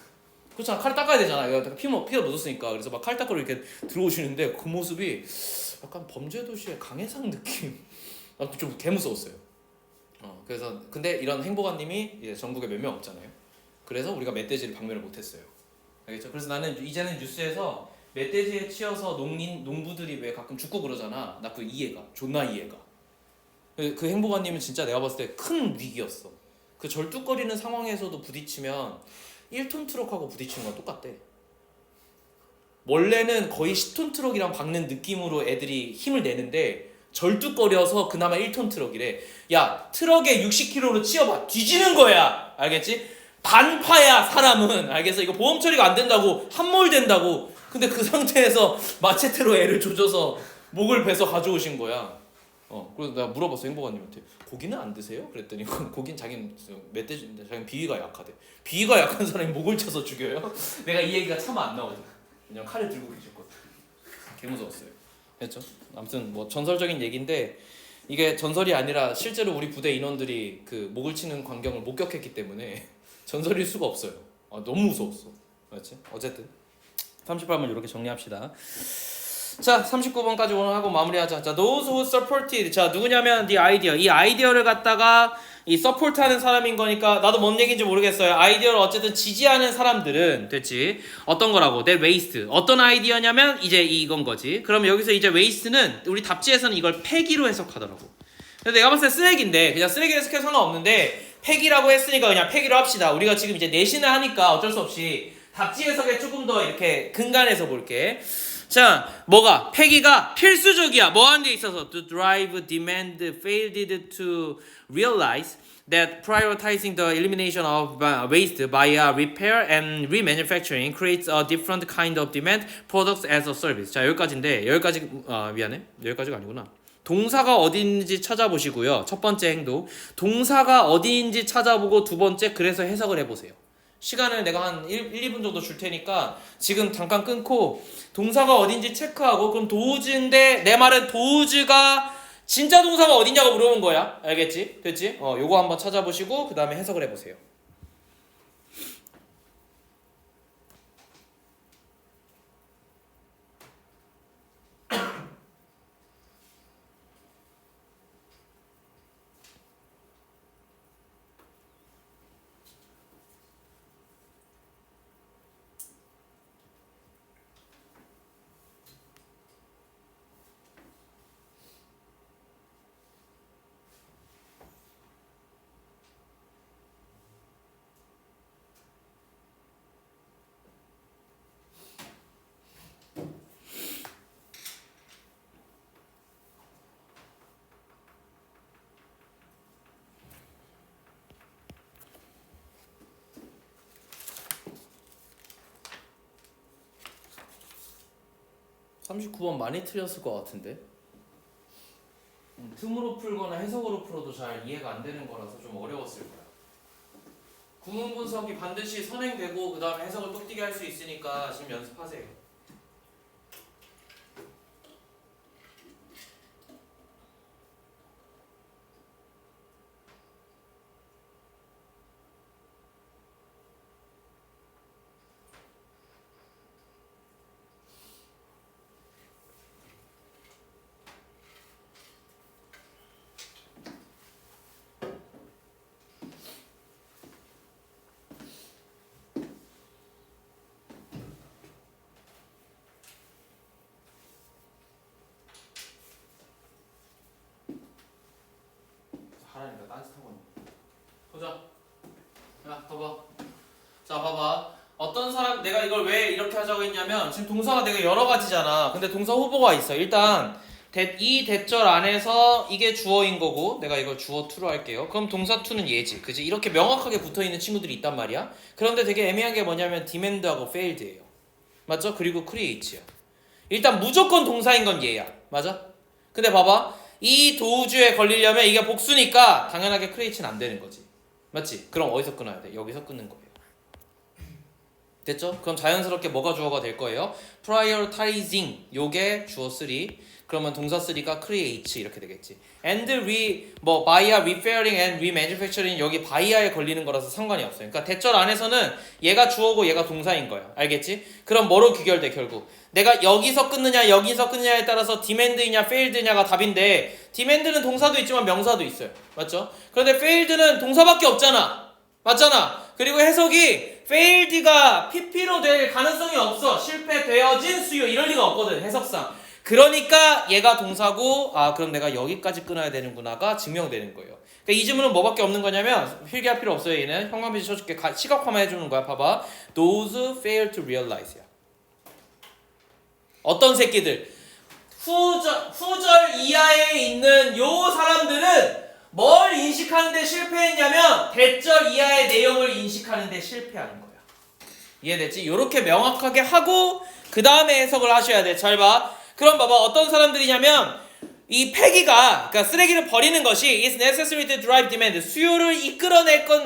그렇잖아. 칼 닦아야 되잖아. 피가 묻었으니까. 그래서 막 칼 닦으러 이렇게 들어오시는데 그 모습이 약간 범죄도시의 강해상 느낌. 좀 개무서웠어요. 그래서 근데 이런 행복아님이 이제 전국에 몇 명 없잖아요. 그래서 우리가 멧돼지를 박멸을 못했어요. 알겠죠? 그래서 나는 이제는 뉴스에서 멧돼지에 치여서 농부들이 왜 가끔 죽고 그러잖아. 나 존나 이해가. 그 행복아님은 진짜 내가 봤을 때 큰 위기였어. 그 절뚝거리는 상황에서도 부딪히면 1톤 트럭하고 부딪히는 건 똑같대. 원래는 거의 10톤 트럭이랑 박는 느낌으로 애들이 힘을 내는데 절뚝거려서 그나마 1톤 트럭이래. 야, 트럭에 60kg로 치여봐. 뒤지는 거야. 알겠지? 반파야, 사람은. 알겠어? 이거 보험 처리가 안 된다고, 함몰된다고. 근데 그 상태에서 마체테로 애를 조져서 목을 베서 가져오신 거야. 그래서 내가 물어봤어, 행복아님한테. 고기는 안 드세요? 그랬더니 고기는 자기는 멧돼지인데 자기는 비위가 약하대. 비위가 약한 사람이 목을 쳐서 죽여요? 내가 이 얘기가 참 안 나오거든. 그냥 칼을 들고 계셨거든. 개 무서웠어요. 그렇죠? 아무튼 뭐 전설적인 얘기인데 이게 전설이 아니라 실제로 우리 부대 인원들이 그 목을 치는 광경을 목격했기 때문에 전설일 수가 없어요. 너무 무서웠어. 그렇지? 어쨌든 38번 이렇게 정리합시다. 자, 39번까지 오늘 하고 마무리하자. 자, those who supported. 자, 누구냐면 the idea. 이 아이디어를 갖다가 이 서포트하는 사람인 거니까 나도 뭔 얘기인지 모르겠어요. 아이디어를 어쨌든 지지하는 사람들은 됐지. 어떤 거라고? that waste. 어떤 아이디어냐면 이제 이건 거지. 그럼 여기서 이제 waste는 우리 답지에서는 이걸 폐기로 해석하더라고. 근데 내가 봤을 때 쓰레기인데 그냥 쓰레기 해석해도 상관없는데 폐기라고 했으니까 그냥 폐기로 합시다. 우리가 지금 이제 내신을 하니까 어쩔 수 없이 답지 해석에 조금 더 이렇게 근간해서 볼게. 자, 뭐가? 폐기가 필수적이야. 뭐 하는 데 있어서? To drive demand failed to realize that prioritizing the elimination of waste by repair and remanufacturing creates a different kind of demand products as a service. 자, 여기까지인데 여기까지 미안해. 여기까지가 아니구나. 동사가 어디인지 찾아보시고요. 첫 번째 행동. 동사가 어디인지 찾아보고 두 번째 그래서 해석을 해보세요. 시간을 내가 한 1, 2분 정도 줄 테니까 지금 잠깐 끊고 동사가 어딘지 체크하고 그럼 도우즈인데 내 말은 도우즈가 진짜 동사가 어디냐고 물어본 거야. 알겠지? 됐지? 요거 한번 찾아보시고 그 다음에 해석을 해보세요. (39번) 많이 틀렸을 것 같은데 틈으로 풀거나 해석으로 풀어도 잘 이해가 안 되는 거라서 좀 어려웠을 거야. 구문 분석이 반드시 선행되고 그 다음에 해석을 똑띠게 할 수 있으니까 지금 연습하세요. 하라니까 딴짓하고 있네. 보자. 야, 봐봐. 자, 봐봐. 어떤 사람, 내가 이걸 왜 이렇게 하자고 했냐면 지금 동사가 내가 여러 가지잖아. 근데 동사 후보가 있어. 일단 이 대절 안에서 이게 주어인 거고 내가 이걸 주어 2로 할게요. 그럼 동사 2는 얘지. 그지? 이렇게 명확하게 붙어있는 친구들이 있단 말이야. 그런데 되게 애매한 게 뭐냐면 demand하고 failed예요. 맞죠? 그리고 create야. 일단 무조건 동사인 건 얘야. 맞아? 근데 봐봐. 이 도우주에 걸리려면 이게 복수니까 당연하게 create는 안 되는 거지. 맞지? 그럼 어디서 끊어야 돼? 여기서 끊는 거예요. 됐죠? 그럼 자연스럽게 뭐가 주어가 될 거예요? prioritizing 요게 주어 3. 그러면 동사 3가 create 이렇게 되겠지. and by repairing and remanufacturing 여기 by에 걸리는 거라서 상관이 없어요. 그러니까 대절 안에서는 얘가 주어고 얘가 동사인 거야. 알겠지? 그럼 뭐로 귀결돼 결국? 내가 여기서 끊느냐 여기서 끊느냐에 따라서 demand이냐 failed냐가 답인데 demand는 동사도 있지만 명사도 있어요. 맞죠? 그런데 failed는 동사밖에 없잖아. 맞잖아. 그리고 해석이 failed가 PP로 될 가능성이 없어. 실패되어진 수요 이럴 리가 없거든. 해석상. 그러니까 얘가 동사고 그럼 내가 여기까지 끊어야 되는구나가 증명되는 거예요. 그러니까 이 지문은 뭐밖에 없는 거냐면 필기할 필요 없어요. 얘는 형광펜 쳐줄게. 시각화만 해주는 거야. 봐봐. Those fail to realize야. 어떤 새끼들 후절 이하에 있는 요 사람들은 뭘 인식하는데 실패했냐면 대절 이하의 내용을 인식하는데 실패하는 거야. 이해됐지? 요렇게 명확하게 하고 그 다음에 해석을 하셔야 돼. 잘 봐. 그럼 봐봐. 어떤 사람들이냐면 이 폐기가 그러니까 쓰레기를 버리는 것이 is necessary to drive demand 수요를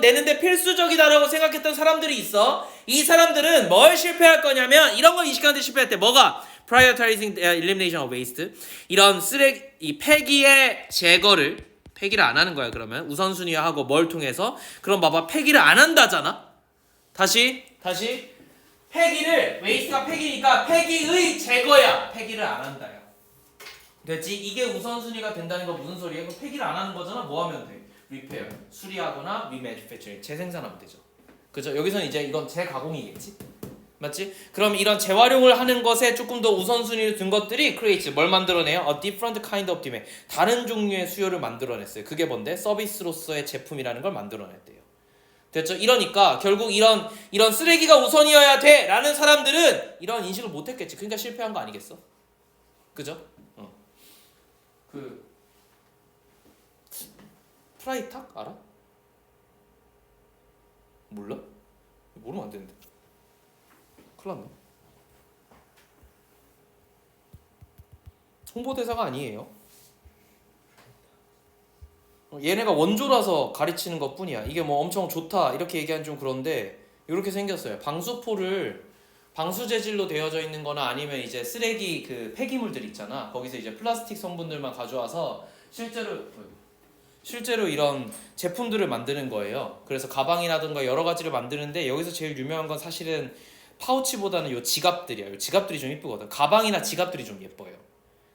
내는데 필수적이다라고 생각했던 사람들이 있어. 이 사람들은 뭘 실패할 거냐면 이런 걸 인식하는데 실패할 때 뭐가 prioritizing elimination of waste 이런 쓰레기 이 폐기의 폐기를 안 하는 거야. 그러면 우선순위하고 뭘 통해서 그럼 봐봐 폐기를 안 한다잖아. 다시 폐기를 웨이스트가 폐기니까 폐기의 제거야. 폐기를 안 한다야. 됐지? 이게 우선순위가 된다는 거 무슨 소리야? 그럼 폐기를 안 하는 거잖아. 뭐 하면 돼? repair 수리하거나 remanufacturing 재생산하면 되죠. 그죠? 여기서는 이제 이건 재가공이겠지? 맞지? 그럼 이런 재활용을 하는 것에 조금 더 우선순위를 둔 것들이 creates 뭘 만들어내요? A different kind of demand 다른 종류의 수요를 만들어냈어요. 그게 뭔데? 서비스로서의 제품이라는 걸 만들어냈대요. 됐죠? 이러니까 결국 이런 쓰레기가 우선이어야 돼 라는 사람들은 이런 인식을 못했겠지. 그러니까 실패한 거 아니겠어? 그죠? 프라이탁 알아? 몰라? 모르면 안 되는데. 큰일 났네. 홍보대사가 아니에요. 얘네가 원조라서 가르치는 것 뿐이야. 이게 뭐 엄청 좋다 이렇게 얘기하면 좀 그런데 이렇게 생겼어요. 방수포를 방수 재질로 되어져 있는 거나 아니면 이제 쓰레기 그 폐기물들 있잖아. 거기서 이제 플라스틱 성분들만 가져와서 실제로 이런 제품들을 만드는 거예요. 그래서 가방이라든가 여러 가지를 만드는데 여기서 제일 유명한 건 사실은 파우치보다는 요 지갑들이야. 요 지갑들이 좀 이쁘거든. 가방이나 지갑들이 좀 예뻐요.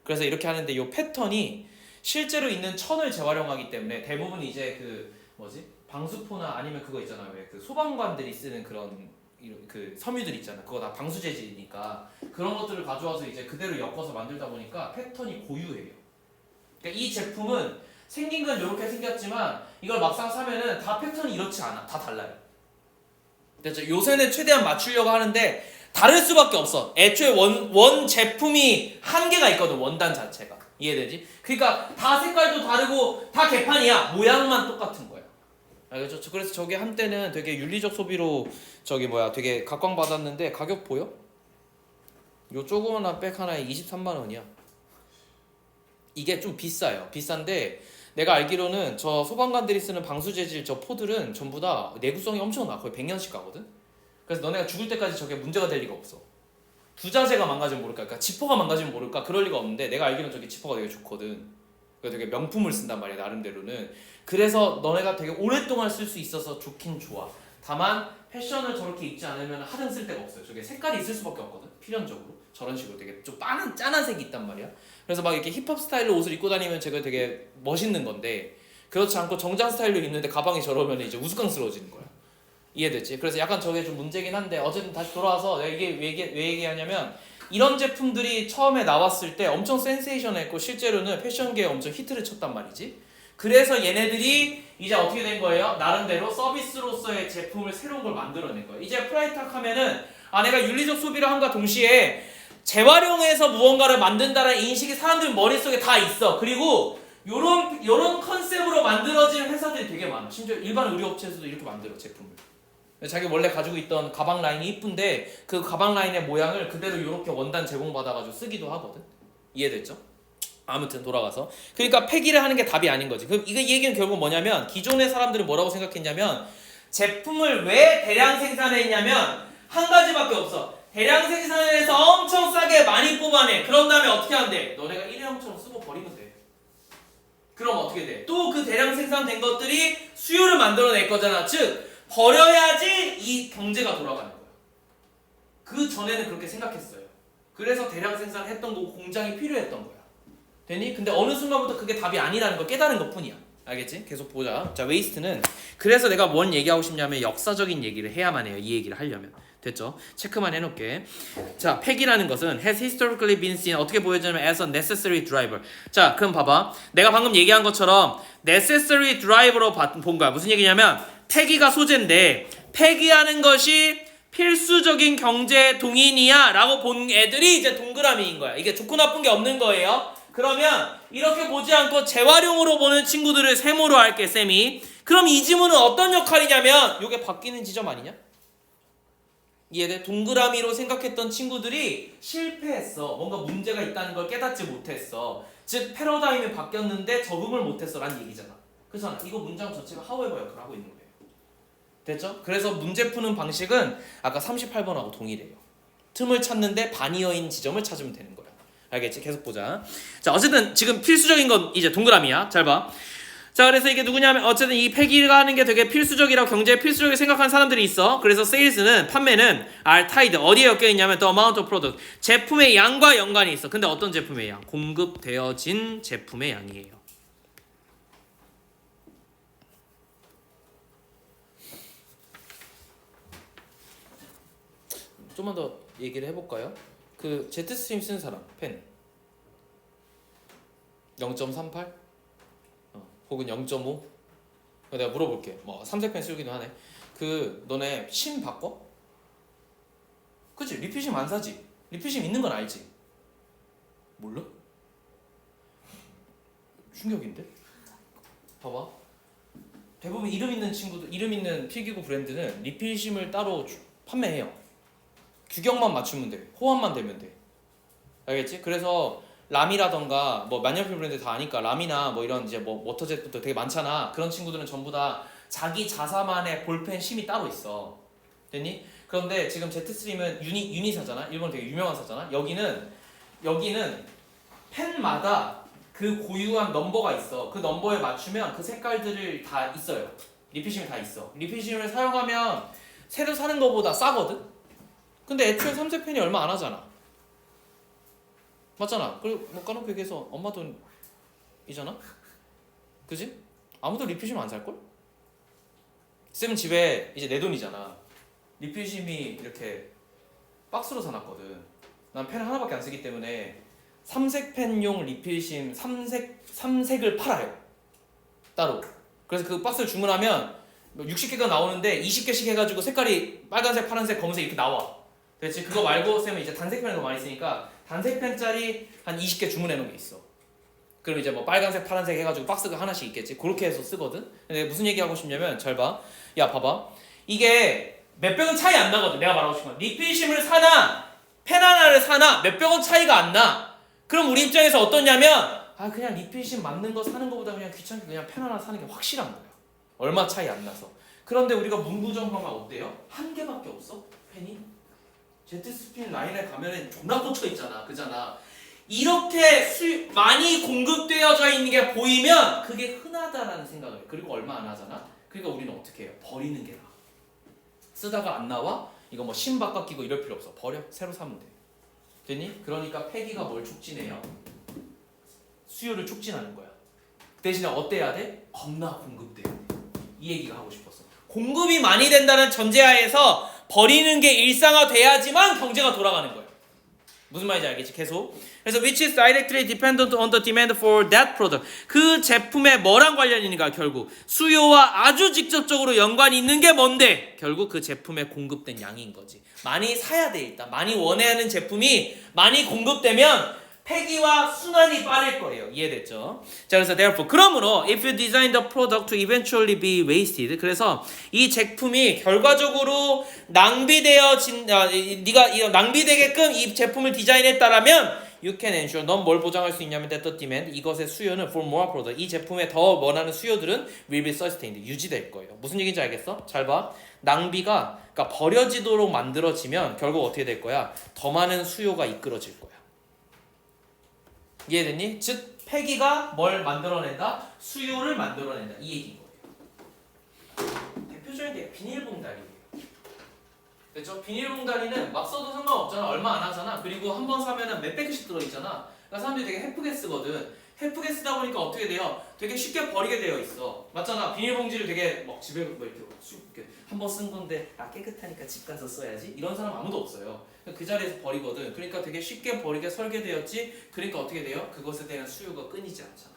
그래서 이렇게 하는데 요 패턴이 실제로 있는 천을 재활용하기 때문에 대부분 이제 방수포나 아니면 그거 있잖아. 왜 그 소방관들이 쓰는 그런 그 섬유들 있잖아. 그거 다 방수 재질이니까 그런 것들을 가져와서 이제 그대로 엮어서 만들다 보니까 패턴이 고유해요. 그러니까 이 제품은 생긴 건 이렇게 생겼지만 이걸 막상 사면은 다 패턴이 이렇지 않아. 다 달라요. 됐죠? 요새는 최대한 맞추려고 하는데 다를 수밖에 없어. 애초에 원 제품이 한계가 있거든. 원단 자체가. 이해되지? 그러니까 다 색깔도 다르고 다 개판이야. 모양만 똑같은 거야. 알겠죠? 그래서 저게 한때는 되게 윤리적 소비로 되게 각광받았는데 가격 보여? 요 조그만한 백 하나에 23만 원이야. 이게 좀 비싸요. 비싼데 내가 알기로는 저 소방관들이 쓰는 방수 재질 저 포들은 전부 다 내구성이 엄청나. 거의 100년씩 가거든. 그래서 너네가 죽을 때까지 저게 문제가 될 리가 없어. 부자재가 망가지면 모를까, 그러니까 지퍼가 망가지면 모를까 그럴 리가 없는데 내가 알기로는 저게 지퍼가 되게 좋거든. 그래서 되게 명품을 쓴단 말이야 나름대로는. 그래서 너네가 되게 오랫동안 쓸 수 있어서 좋긴 좋아. 다만 패션을 저렇게 입지 않으면 하등 쓸 데가 없어요. 저게 색깔이 있을 수밖에 없거든. 필연적으로 저런 식으로 되게 좀 짠한 색이 있단 말이야. 그래서 막 이렇게 힙합 스타일로 옷을 입고 다니면 제가 되게 멋있는 건데 그렇지 않고 정장 스타일로 입는데 가방이 저러면 이제 우스꽝스러워지는 거야. 이해됐지? 그래서 약간 저게 좀 문제긴 한데 어쨌든 다시 돌아와서 내가 이게 왜 얘기하냐면 이런 제품들이 처음에 나왔을 때 엄청 센세이션했고 실제로는 패션계에 엄청 히트를 쳤단 말이지. 그래서 얘네들이 이제 어떻게 된 거예요? 나름대로 서비스로서의 제품을 새로운 걸 만들어낸 거예요. 이제 프라이탁 하면은 내가 윤리적 소비를 함과 동시에 재활용해서 무언가를 만든다는 인식이 사람들 머릿속에 다 있어. 그리고 요런 컨셉으로 만들어진 회사들이 되게 많아. 심지어 일반 의류업체에서도 이렇게 만들어 제품을. 자기 원래 가지고 있던 가방 라인이 이쁜데 그 가방 라인의 모양을 그대로 이렇게 원단 제공받아가지고 쓰기도 하거든. 이해됐죠? 아무튼 돌아가서 그러니까 폐기를 하는 게 답이 아닌 거지. 그럼 이거 얘기는 결국 뭐냐면 기존의 사람들은 뭐라고 생각했냐면 제품을 왜 대량 생산했냐면 한 가지밖에 없어. 대량 생산해서 엄청 싸게 많이 뽑아내. 그런 다음에 어떻게 한대? 너네가 일회용처럼 쓰고 버리면 돼. 그럼 어떻게 돼? 또 그 대량 생산된 것들이 수요를 만들어낼 거잖아. 즉 버려야지 이 경제가 돌아가는 거야. 그 전에는 그렇게 생각했어요. 그래서 대량 생산했던 거고 공장이 필요했던 거야. 되니? 근데 어느 순간부터 그게 답이 아니라는 걸 깨달은 것 뿐이야. 알겠지? 계속 보자. 자, 웨이스트는 그래서 내가 뭔 얘기하고 싶냐면 역사적인 얘기를 해야만 해요. 이 얘기를 하려면. 됐죠? 체크만 해놓게. 자, 폐기라는 것은 has historically been seen 어떻게 보여지냐면 as a necessary driver. 자, 그럼 봐봐. 내가 방금 얘기한 것처럼 necessary driver로 본 거야. 무슨 얘기냐면 폐기가 소재인데 폐기하는 것이 필수적인 경제 동인이야 라고 본 애들이 이제 동그라미인 거야. 이게 좋고 나쁜 게 없는 거예요. 그러면 이렇게 보지 않고 재활용으로 보는 친구들을 세모로 할게, 쌤이. 그럼 이 지문은 어떤 역할이냐면 이게 바뀌는 지점 아니냐? 이해돼? 동그라미로 생각했던 친구들이 실패했어. 뭔가 문제가 있다는 걸 깨닫지 못했어. 즉 패러다임이 바뀌었는데 적응을 못했어 라는 얘기잖아. 그래서 이거 문장 전체가 however 역할을 하고 있는 거예요. 됐죠? 그래서 문제 푸는 방식은 아까 38번하고 동일해요. 틈을 찾는데 반이어인 지점을 찾으면 되는 거야. 알겠지? 계속 보자. 자, 어쨌든 지금 필수적인 건 이제 동그라미야. 잘 봐. 자, 그래서 이게 누구냐면 어쨌든 이 패기가 하는 게 되게 필수적이라고 경제에 필수적이라고 생각하는 사람들이 있어. 그래서 sales는 판매는 are tied 어디에 엮여 있냐면 the amount of product 제품의 양과 연관이 있어. 근데 어떤 제품의 양? 공급되어진 제품의 양이에요. 좀만 더 얘기를 해볼까요? 그 제트스트림 쓰는 사람 펜 0.38? 혹은 0.5? 내가 물어볼게. 뭐 삼색펜 쓰기도 하네. 그 너네 심 바꿔? 그치? 리필심 안 사지? 리필심 있는 건 알지? 몰라? 충격인데? 봐봐. 대부분 이름 있는 친구들, 이름 있는 필기구 브랜드는 리필심을 따로 판매해요. 규격만 맞추면 돼. 호환만 되면 돼. 알겠지? 그래서 람이라던가 뭐 만년필 브랜드 다 아니까 람이나 뭐 이런 이제 뭐 워터젯부터 되게 많잖아. 그런 친구들은 전부 다 자기 자사만의 볼펜 심이 따로 있어. 됐니? 그런데 지금 제트스트림은 유니사잖아. 일본 되게 유명한 사잖아. 여기는 펜마다 그 고유한 넘버가 있어. 그 넘버에 맞추면 그 색깔들을 다 있어요. 리필심이 다 있어. 리필심을 사용하면 새로 사는 거보다 싸거든. 근데 애초에 삼색펜이 얼마 안 하잖아. 맞잖아. 그리고 뭐 까놓고 얘기해서 엄마 돈이잖아. 그지? 아무도 리필심 안 살걸? 쌤은 집에 이제 내 돈이잖아. 리필심이 이렇게 박스로 사놨거든. 난 펜 하나밖에 안 쓰기 때문에 삼색펜용 리필심 3색을 팔아요. 따로. 그래서 그 박스를 주문하면 60개가 나오는데 20개씩 해가지고 색깔이 빨간색, 파란색, 검은색 이렇게 나와. 그렇지? 그거 말고 쌤은 이제 단색펜을 더 많이 쓰니까 단색펜짜리 한 20개 주문해 놓은 게 있어. 그럼 이제 뭐 빨간색, 파란색 해가지고 박스가 하나씩 있겠지. 그렇게 해서 쓰거든. 근데 무슨 얘기하고 싶냐면 잘 봐. 야 봐봐. 이게 몇백 원 차이 안 나거든. 내가 말하고 싶은 건. 리필심을 사나 펜 하나를 사나 몇백 원 차이가 안 나. 그럼 우리 입장에서 어떠냐면 그냥 리필심 맞는 거 사는 거보다 그냥 귀찮게 그냥 펜 하나 사는 게 확실한 거야. 얼마 차이 안 나서. 그런데 우리가 문구점가가 어때요? 한 개밖에 없어? 펜이? 제트스트림 라인에 가면은 존나 꽂혀 있잖아. 그잖아. 이렇게 많이 공급되어져 있는 게 보이면 그게 흔하다라는 생각을 해. 그리고 얼마 안 하잖아. 그러니까 우리는 어떻게 해요? 버리는 게 나아. 쓰다가 안 나와? 이거 뭐 심 바꿔 끼고 이럴 필요 없어. 버려. 새로 사면 돼. 됐니? 그러니까 폐기가 뭘 촉진해요? 수요를 촉진하는 거야. 대신에 어때야 돼? 겁나 공급돼야 돼. 이 얘기가 하고 싶었어. 공급이 많이 된다는 전제하에서 버리는 게 일상화돼야지만 경제가 돌아가는 거야. 무슨 말인지 알겠지? 계속. 그래서 which is directly dependent on the demand for that product. 그 제품에 뭐랑 관련이 있는가? 결국 수요와 아주 직접적으로 연관이 있는 게 뭔데? 결국 그 제품에 공급된 양인 거지. 많이 사야 돼 일단. 많이 원하는 제품이 많이 공급되면 폐기와 순환이 빠를 거예요. 이해됐죠? 자, 그래서 therefore 그러므로 if you design the product to eventually be wasted, 그래서 이 제품이 결과적으로 낭비되어진 네가 낭비되게끔 이 제품을 디자인했다라면 you can ensure 넌 뭘 보장할 수 있냐면 that the demand 이것의 수요는 for more product 이 제품에 더 원하는 수요들은 will be sustained 유지될 거예요. 무슨 얘기인지 알겠어? 잘 봐. 낭비가 그러니까 버려지도록 만들어지면 결국 어떻게 될 거야? 더 많은 수요가 이끌어질 거야. 이해됐니? 즉 폐기가 뭘 만들어낸다? 수요를 만들어낸다. 이 얘기인 거예요. 대표적인 게 비닐봉다리예요. 그렇죠? 비닐봉다리는 막 써도 상관없잖아. 얼마 안 하잖아. 그리고 한 번 사면은 몇백 개씩 들어있잖아. 그러니까 사람들이 되게 헤프게 쓰거든. 헤프게 쓰다 보니까 어떻게 돼요? 되게 쉽게 버리게 되어 있어. 맞잖아. 비닐봉지를 되게 막 집에 뭐 이렇게 한 번 쓴 건데 깨끗하니까 집 가서 써야지. 이런 사람 아무도 없어요. 그 자리에서 버리거든. 그러니까 되게 쉽게 버리게 설계되었지. 그러니까 어떻게 돼요? 그것에 대한 수요가 끊이지 않잖아.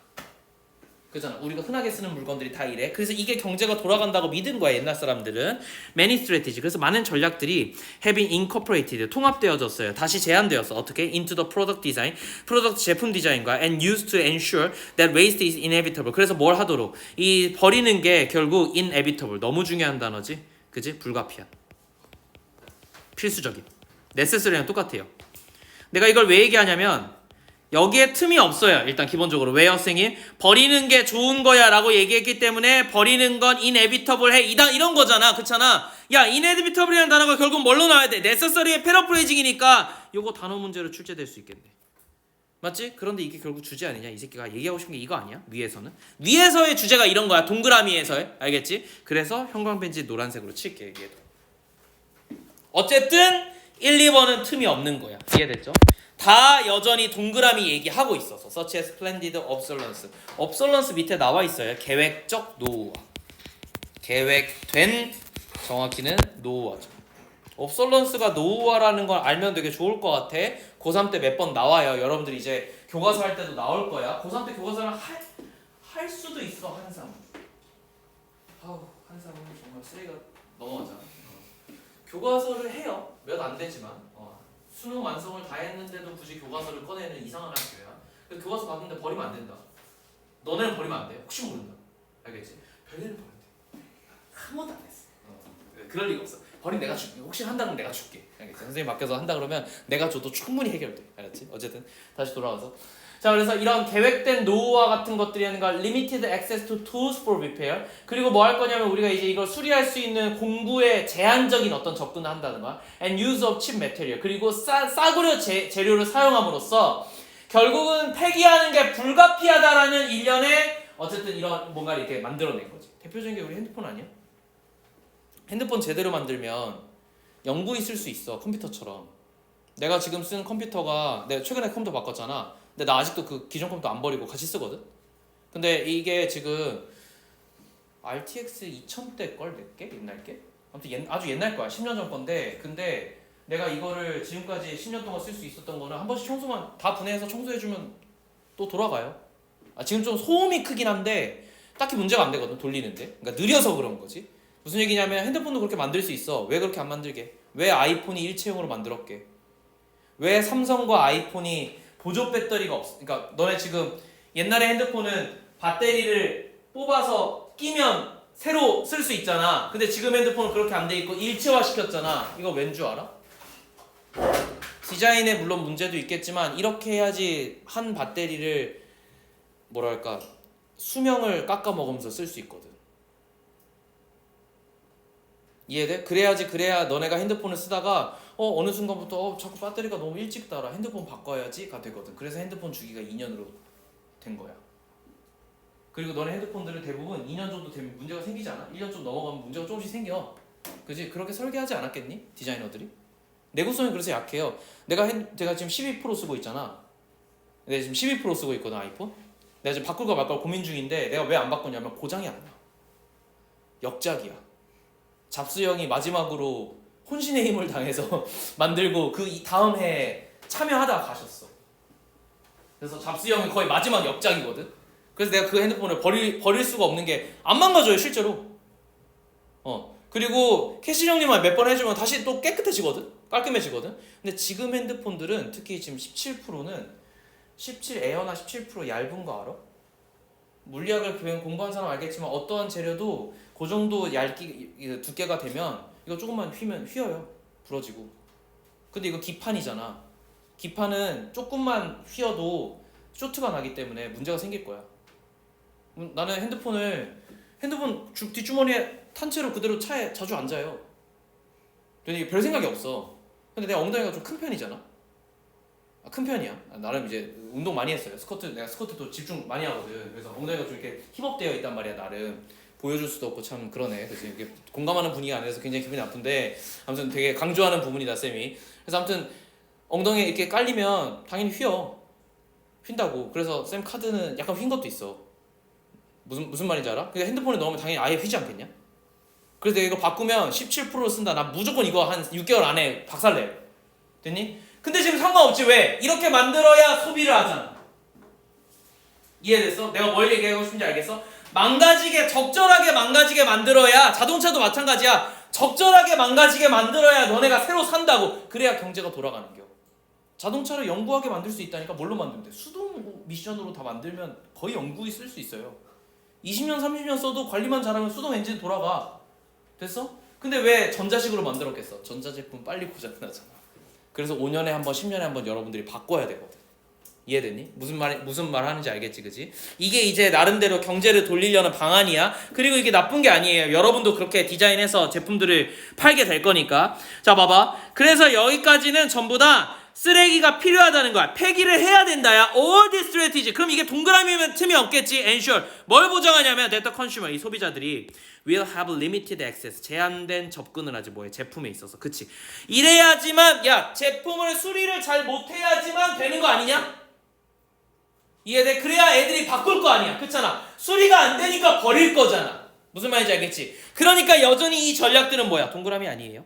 그잖아. 우리가 흔하게 쓰는 물건들이 다 이래. 그래서 이게 경제가 돌아간다고 믿은 거야 옛날 사람들은. Many strategy. 그래서 많은 전략들이 have been incorporated. 통합되어졌어요. 다시 제한되었어. 어떻게? Into the product design. 프로덕트 제품 디자인과 and used to ensure that waste is inevitable. 그래서 뭘 하도록? 이 버리는 게 결국 inevitable. 너무 중요한 단어지. 그지? 불가피한. 필수적인. necessary랑 똑같아요. 내가 이걸 왜 얘기하냐면 여기에 틈이 없어요. 일단 기본적으로 왜요 선생님? 버리는 게 좋은 거야 라고 얘기했기 때문에 버리는 건 inevitable 해 이런 거잖아. 그렇잖아. 야 inevitable이라는 단어가 결국 뭘로 나와야 돼? necessary의 패러프레이징이니까 요거 단어 문제로 출제될 수 있겠네. 맞지? 그런데 이게 결국 주제 아니냐? 이 새끼가 얘기하고 싶은 게 이거 아니야? 위에서의 주제가 이런 거야. 동그라미에서의. 알겠지? 그래서 형광펜지 노란색으로 칠게 얘기해도. 어쨌든 1, 2번은 틈이 없는 거야. 이해됐죠? 다 여전히 동그라미 얘기하고 있어서 such as splendid obsolescence. obsolescence 밑에 나와 있어요. 계획적 노후화. 계획된 정확히는 노후화죠. obsolecence가 노후화라는 걸 알면 되게 좋을 것 같아. 고3 때 몇 번 나와요. 여러분들이 이제 교과서 할 때도 나올 거야. 고3 때 교과서를 할 수도 있어. 한삼. 한삼은 정말 쓰레기가 넘어가잖아. 교과서를 해요. 몇 안 되지만. 수능 완성을 다 했는데도 굳이 교과서를 꺼내는 이상한 학교야. 교과서 받는데 버리면 안 된다. 너네는 버리면 안 돼. 혹시 모른다. 알겠지? 별일은 버려야 돼. 한 번도 안 했어. 그럴 리가 없어. 버린 내가 줄게. 혹시 한다면 내가 줄게. 알겠지? 선생님 맡겨서 한다 그러면 내가 줘도 충분히 해결돼. 알았지? 어쨌든 다시 돌아와서. 자, 그래서 이런 계획된 노후화 같은 것들이 하는 걸 limited access to tools for repair. 그리고 뭐 할 거냐면 우리가 이제 이걸 수리할 수 있는 공구에 제한적인 어떤 접근을 한다는 거야. And use of cheap material. 그리고 싸구려 재료를 사용함으로써 결국은 폐기하는 게 불가피하다라는 일련의 어쨌든 이런 뭔가를 이렇게 만들어낸 거지. 대표적인 게 우리 핸드폰 아니야? 핸드폰 제대로 만들면 영구히 쓸 수 있어. 컴퓨터처럼. 내가 지금 쓰는 컴퓨터가 내가 최근에 컴퓨터 바꿨잖아. 근데 나 아직도 그 기존 컴퓨터 안 버리고 같이 쓰거든. 근데 이게 지금 RTX 2000대 걸 몇 개? 옛날 게? 아무튼 아주 옛날 거야. 10년 전 건데 근데 내가 이거를 지금까지 10년 동안 쓸 수 있었던 거는 한 번씩 청소만 다 분해해서 청소해주면 또 돌아가요. 지금 좀 소음이 크긴 한데 딱히 문제가 안 되거든. 돌리는데. 그러니까 느려서 그런 거지. 무슨 얘기냐면 핸드폰도 그렇게 만들 수 있어. 왜 그렇게 안 만들게? 왜 아이폰이 일체형으로 만들었게? 왜 삼성과 아이폰이 보조 배터리가 없어? 그러니까 너네 지금 옛날에 핸드폰은 배터리를 뽑아서 끼면 새로 쓸 수 있잖아. 근데 지금 핸드폰은 그렇게 안 돼 있고 일체화 시켰잖아. 이거 왠 줄 알아? 디자인에 물론 문제도 있겠지만 이렇게 해야지 한 배터리를 뭐랄까 수명을 깎아 먹으면서 쓸 수 있거든. 이해돼? 그래야 너네가 핸드폰을 쓰다가 어느 순간부터 자꾸 배터리가 너무 일찍 닳아. 핸드폰 바꿔야지가 되거든. 그래서 핸드폰 주기가 2년으로 된 거야. 그리고 너네 핸드폰들은 대부분 2년 정도 되면 문제가 생기지 않아? 1년 좀 넘어가면 문제가 조금씩 생겨. 그지? 그렇게 설계하지 않았겠니? 디자이너들이? 내구성이 그래서 약해요. 제가 지금 12% 쓰고 있잖아. 내가 지금 12% 쓰고 있거든 아이폰. 내가 지금 바꿀까 말까 고민 중인데 내가 왜 안 바꾸냐면 고장이 안 나. 역작이야. 잡스 형이 마지막으로 혼신의 힘을 당해서 만들고 그 다음 해에 참여하다가 가셨어. 그래서 잡스 형이 거의 마지막 역작이거든. 그래서 내가 그 핸드폰을 버릴 수가 없는 게 안 망가져요 실제로. 그리고 캐시 형님만 몇 번 해주면 다시 또 깨끗해지거든. 깔끔해지거든. 근데 지금 핸드폰들은 특히 지금 17%는 17 에어나 17% 얇은 거 알아? 물리학을 공부한 사람 알겠지만 어떠한 재료도 그 정도 두께가 되면 이거 조금만 휘어요. 부러지고. 근데 이거 기판이잖아. 기판은 조금만 휘어도 쇼트가 나기 때문에 문제가 생길 거야. 나는 핸드폰 뒷주머니에 탄 채로 그대로 차에 자주 앉아요. 근데 별 생각이 없어. 근데 내 엉덩이가 좀 큰 편이잖아. 큰 편이야. 나름 이제 운동 많이 했어요. 내가 스쿼트도 집중 많이 하거든. 그래서 엉덩이가 좀 이렇게 힙업되어 있단 말이야. 나름 보여줄 수도 없고 참 그러네. 그래서 이게 공감하는 분위기가 아니라서 굉장히 기분이 나쁜데 아무튼 되게 강조하는 부분이다 쌤이. 그래서 아무튼 엉덩이에 이렇게 깔리면 당연히 휜다고. 그래서 쌤 카드는 약간 휜 것도 있어. 무슨 말인지 알아? 근데 핸드폰에 넣으면 당연히 아예 휘지 않겠냐? 그래서 내가 이거 바꾸면 17% 쓴다. 나 무조건 이거 한 6개월 안에 박살내. 됐니? 근데 지금 상관없지. 왜? 이렇게 만들어야 소비를 하잖아. 이해됐어? 내가 뭘 얘기하고 싶은지 알겠어? 적절하게 망가지게 만들어야, 자동차도 마찬가지야. 적절하게 망가지게 만들어야 너네가 새로 산다고. 그래야 경제가 돌아가는 겨. 자동차를 영구하게 만들 수 있다니까. 뭘로 만들면 돼? 수동 미션으로 다 만들면 거의 영구히 쓸 수 있어요. 20년 30년 써도 관리만 잘하면 수동 엔진 돌아가. 됐어? 근데 왜 전자식으로 만들었겠어? 전자제품 빨리 고장나잖아. 그래서 5년에 한 번, 10년에 한 번 여러분들이 바꿔야 되거든. 이해됐니? 무슨 말 하는지 알겠지, 그지? 이게 이제 나름대로 경제를 돌리려는 방안이야. 그리고 이게 나쁜 게 아니에요. 여러분도 그렇게 디자인해서 제품들을 팔게 될 거니까. 자, 봐봐. 그래서 여기까지는 전부 다 쓰레기가 필요하다는 거야. 폐기를 해야 된다야. All this strategy. 그럼 이게 동그라미면 틈이 없겠지. Ensure. 뭘 보장하냐면 that the consumer, 이 소비자들이 will have limited access. 제한된 접근을 하지. 뭐에? 제품에 있어서. 그치? 이래야지만, 야, 제품을 수리를 잘 못해야지만 되는 거 아니냐? 이해돼? 그래야 애들이 바꿀 거 아니야. 그렇잖아. 수리가 안 되니까 버릴 거잖아. 무슨 말인지 알겠지? 그러니까 여전히 이 전략들은 뭐야? 동그라미 아니에요?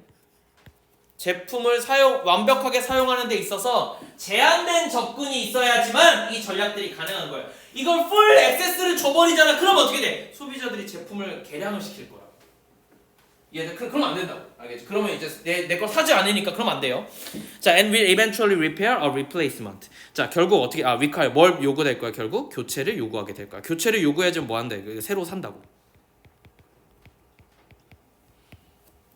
제품을 완벽하게 사용하는 데 있어서 제한된 접근이 있어야지만 이 전략들이 가능한 거야. 이걸 풀 액세스를 줘버리잖아. 그럼 어떻게 돼? 소비자들이 제품을 개량을 시킬 거야. 이해돼? 그럼 안 된다고. 알겠지? 그러면 이제 내 걸 사지 않으니까 그럼 안 돼요. 자, and will eventually repair or replacement. 자, 결국 어떻게 require 뭘 요구될 거야? 결국 교체를 요구하게 될 거야. 교체를 요구해야지 뭐 한다? 새로 산다고.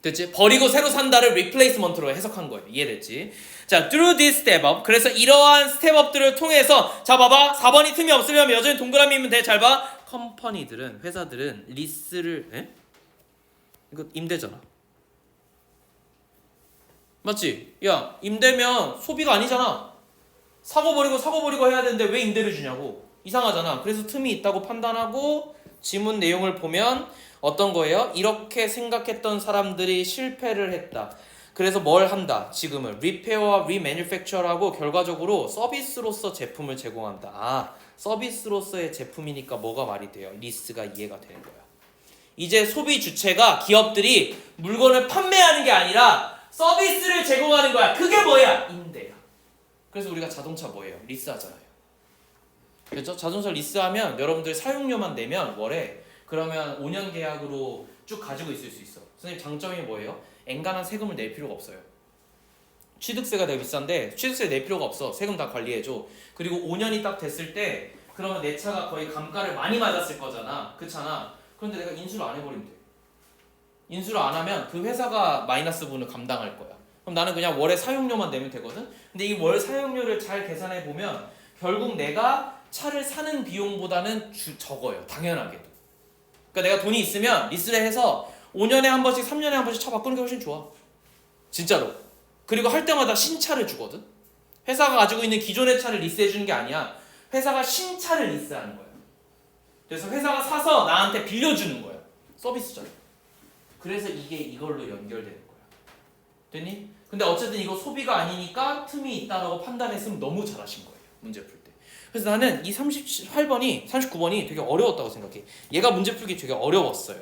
됐지? 버리고 새로 산다를 replacement로 해석한 거예요. 이해됐지? 자, through this step up. 그래서 이러한 스텝업들을 통해서 자, 봐봐. 4번이 틈이 없으려면 여전히 동그라미면 돼. 잘 봐. 컴퍼니들은, 회사들은 리스를 이거 임대잖아. 맞지? 야, 임대면 소비가 아니잖아. 사고 버리고 해야 되는데 왜 임대를 주냐고. 이상하잖아. 그래서 틈이 있다고 판단하고 지문 내용을 보면 어떤 거예요? 이렇게 생각했던 사람들이 실패를 했다. 그래서 뭘 한다? 지금은 리페어와 리매뉴팩처하고 결과적으로 서비스로서 제품을 제공한다. 아, 서비스로서의 제품이니까 뭐가 말이 돼요? 리스가 이해가 되는 거야. 이제 소비 주체가 기업들이 물건을 판매하는 게 아니라 서비스를 제공하는 거야. 그게 뭐야? 임대야. 그래서 우리가 자동차 뭐예요? 리스하잖아요. 그렇죠? 자동차 리스하면 여러분들 사용료만 내면 월에 그러면 5년 계약으로 쭉 가지고 있을 수 있어. 선생님 장점이 뭐예요? 엔간한 세금을 낼 필요가 없어요. 취득세가 되게 비싼데 취득세 낼 필요가 없어. 세금 다 관리해줘. 그리고 5년이 딱 됐을 때 그러면 내 차가 거의 감가를 많이 맞았을 거잖아. 그렇잖아. 그런데 내가 인수를 안 해버리면 돼. 인수를 안 하면 그 회사가 마이너스 분을 감당할 거야. 그럼 나는 그냥 월에 사용료만 내면 되거든. 근데 이 월 사용료를 잘 계산해 보면 결국 내가 차를 사는 비용보다는 적어요. 당연하게도. 그러니까 내가 돈이 있으면 리스를 해서 5년에 한 번씩 3년에 한 번씩 차 바꾸는 게 훨씬 좋아. 진짜로. 그리고 할 때마다 신차를 주거든. 회사가 가지고 있는 기존의 차를 리스해 주는 게 아니야. 회사가 신차를 리스하는 거야. 그래서 회사가 사서 나한테 빌려주는 거야. 서비스잖아. 그래서 이게 이걸로 연결되는 거야. 됐니? 근데 어쨌든 이거 소비가 아니니까 틈이 있다라고 판단했으면 너무 잘하신 거예요. 문제 풀 때. 그래서 나는 이 39번이 되게 어려웠다고 생각해. 얘가 문제 풀기 되게 어려웠어요.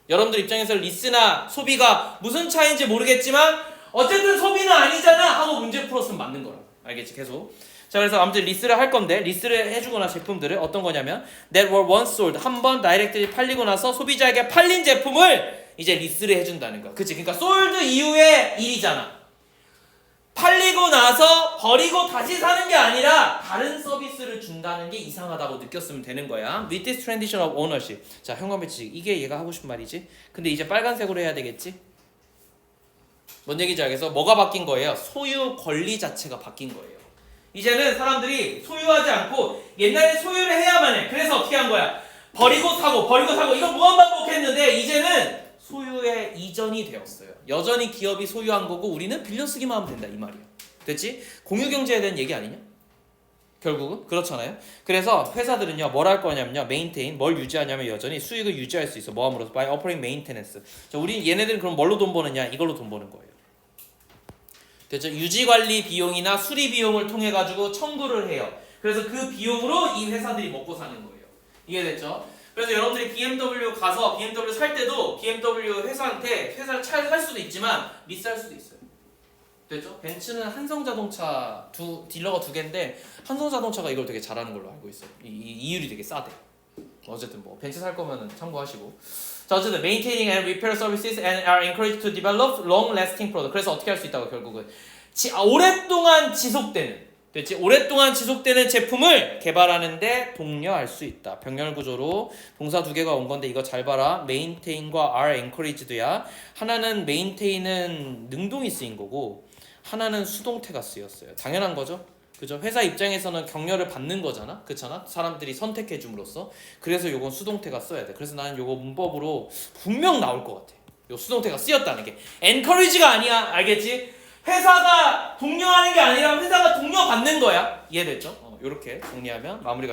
여러분들 입장에서 리스나 소비가 무슨 차이인지 모르겠지만 어쨌든 소비는 아니잖아 하고 문제 풀었으면 맞는 거라. 알겠지? 계속. 자, 그래서 아무튼 리스를 할 건데 리스를 해주거나 제품들을 어떤 거냐면 that were once sold, 한번 다이렉트리 팔리고 나서 소비자에게 팔린 제품을 이제 리스를 해준다는 거야. 그치? 그러니까 sold 이후의 일이잖아. 팔리고 나서 버리고 다시 사는 게 아니라 다른 서비스를 준다는 게 이상하다고 느꼈으면 되는 거야. With this transition of ownership. 자, 현관 배치. 이게 얘가 하고 싶은 말이지. 근데 이제 빨간색으로 해야 되겠지? 뭔 얘기인지 알겠어? 뭐가 바뀐 거예요? 소유 권리 자체가 바뀐 거예요. 이제는 사람들이 소유하지 않고 옛날에 소유를 해야만 해. 그래서 어떻게 한 거야? 버리고 사고 이거 무한반복했는데 이제는 소유의 이전이 되었어요. 여전히 기업이 소유한 거고 우리는 빌려쓰기만 하면 된다 이 말이야. 됐지? 공유경제에 대한 얘기 아니냐? 결국은 그렇잖아요. 그래서 회사들은요 뭘 할 거냐면요 maintain, 뭘 유지하냐면 여전히 수익을 유지할 수 있어. 뭐 함으로써? by offering maintenance. 자, 우리 얘네들은 그럼 뭘로 돈 버느냐? 이걸로 돈 버는 거예요. 됐죠? 유지관리 비용이나 수리 비용을 통해 가지고 청구를 해요. 그래서 그 비용으로 이 회사들이 먹고 사는 거예요. 이해됐죠? 그래서 여러분들이 BMW 가서 BMW 살 때도 BMW 회사한테 회사를 살 수도 있지만 리스할 수도 있어요. 됐죠? 벤츠는 한성자동차 딜러가 두 개인데 한성자동차가 이걸 되게 잘하는 걸로 알고 있어요. 이 이율이 되게 싸대. 어쨌든 뭐 벤츠 살 거면은 참고하시고. 자 어쨌든 maintaining and repair services and are encouraged to develop long-lasting product. 그래서 어떻게 할 수 있다고 결국은 오랫동안 지속되는 됐지? 오랫동안 지속되는 제품을 개발하는데 독려할 수 있다. 병렬 구조로 동사 두 개가 온 건데 이거 잘 봐라. maintain과 are encouraged야. 하나는 maintain은 능동이 쓰인 거고 하나는 수동태가 쓰였어요. 당연한 거죠. 그죠? 회사 입장에서는 격려를 받는 거잖아. 그렇잖아? 사람들이 선택해 줌으로써. 그래서 요건 수동태가 써야 돼. 그래서 나는 요거 문법으로 분명 나올 것 같아. 요 수동태가 쓰였다는 게. encourage가 아니야. 알겠지? 회사가 독려하는 게 아니라 회사가 독려받는 거야. 이해됐죠? 요렇게 정리하면 마무리가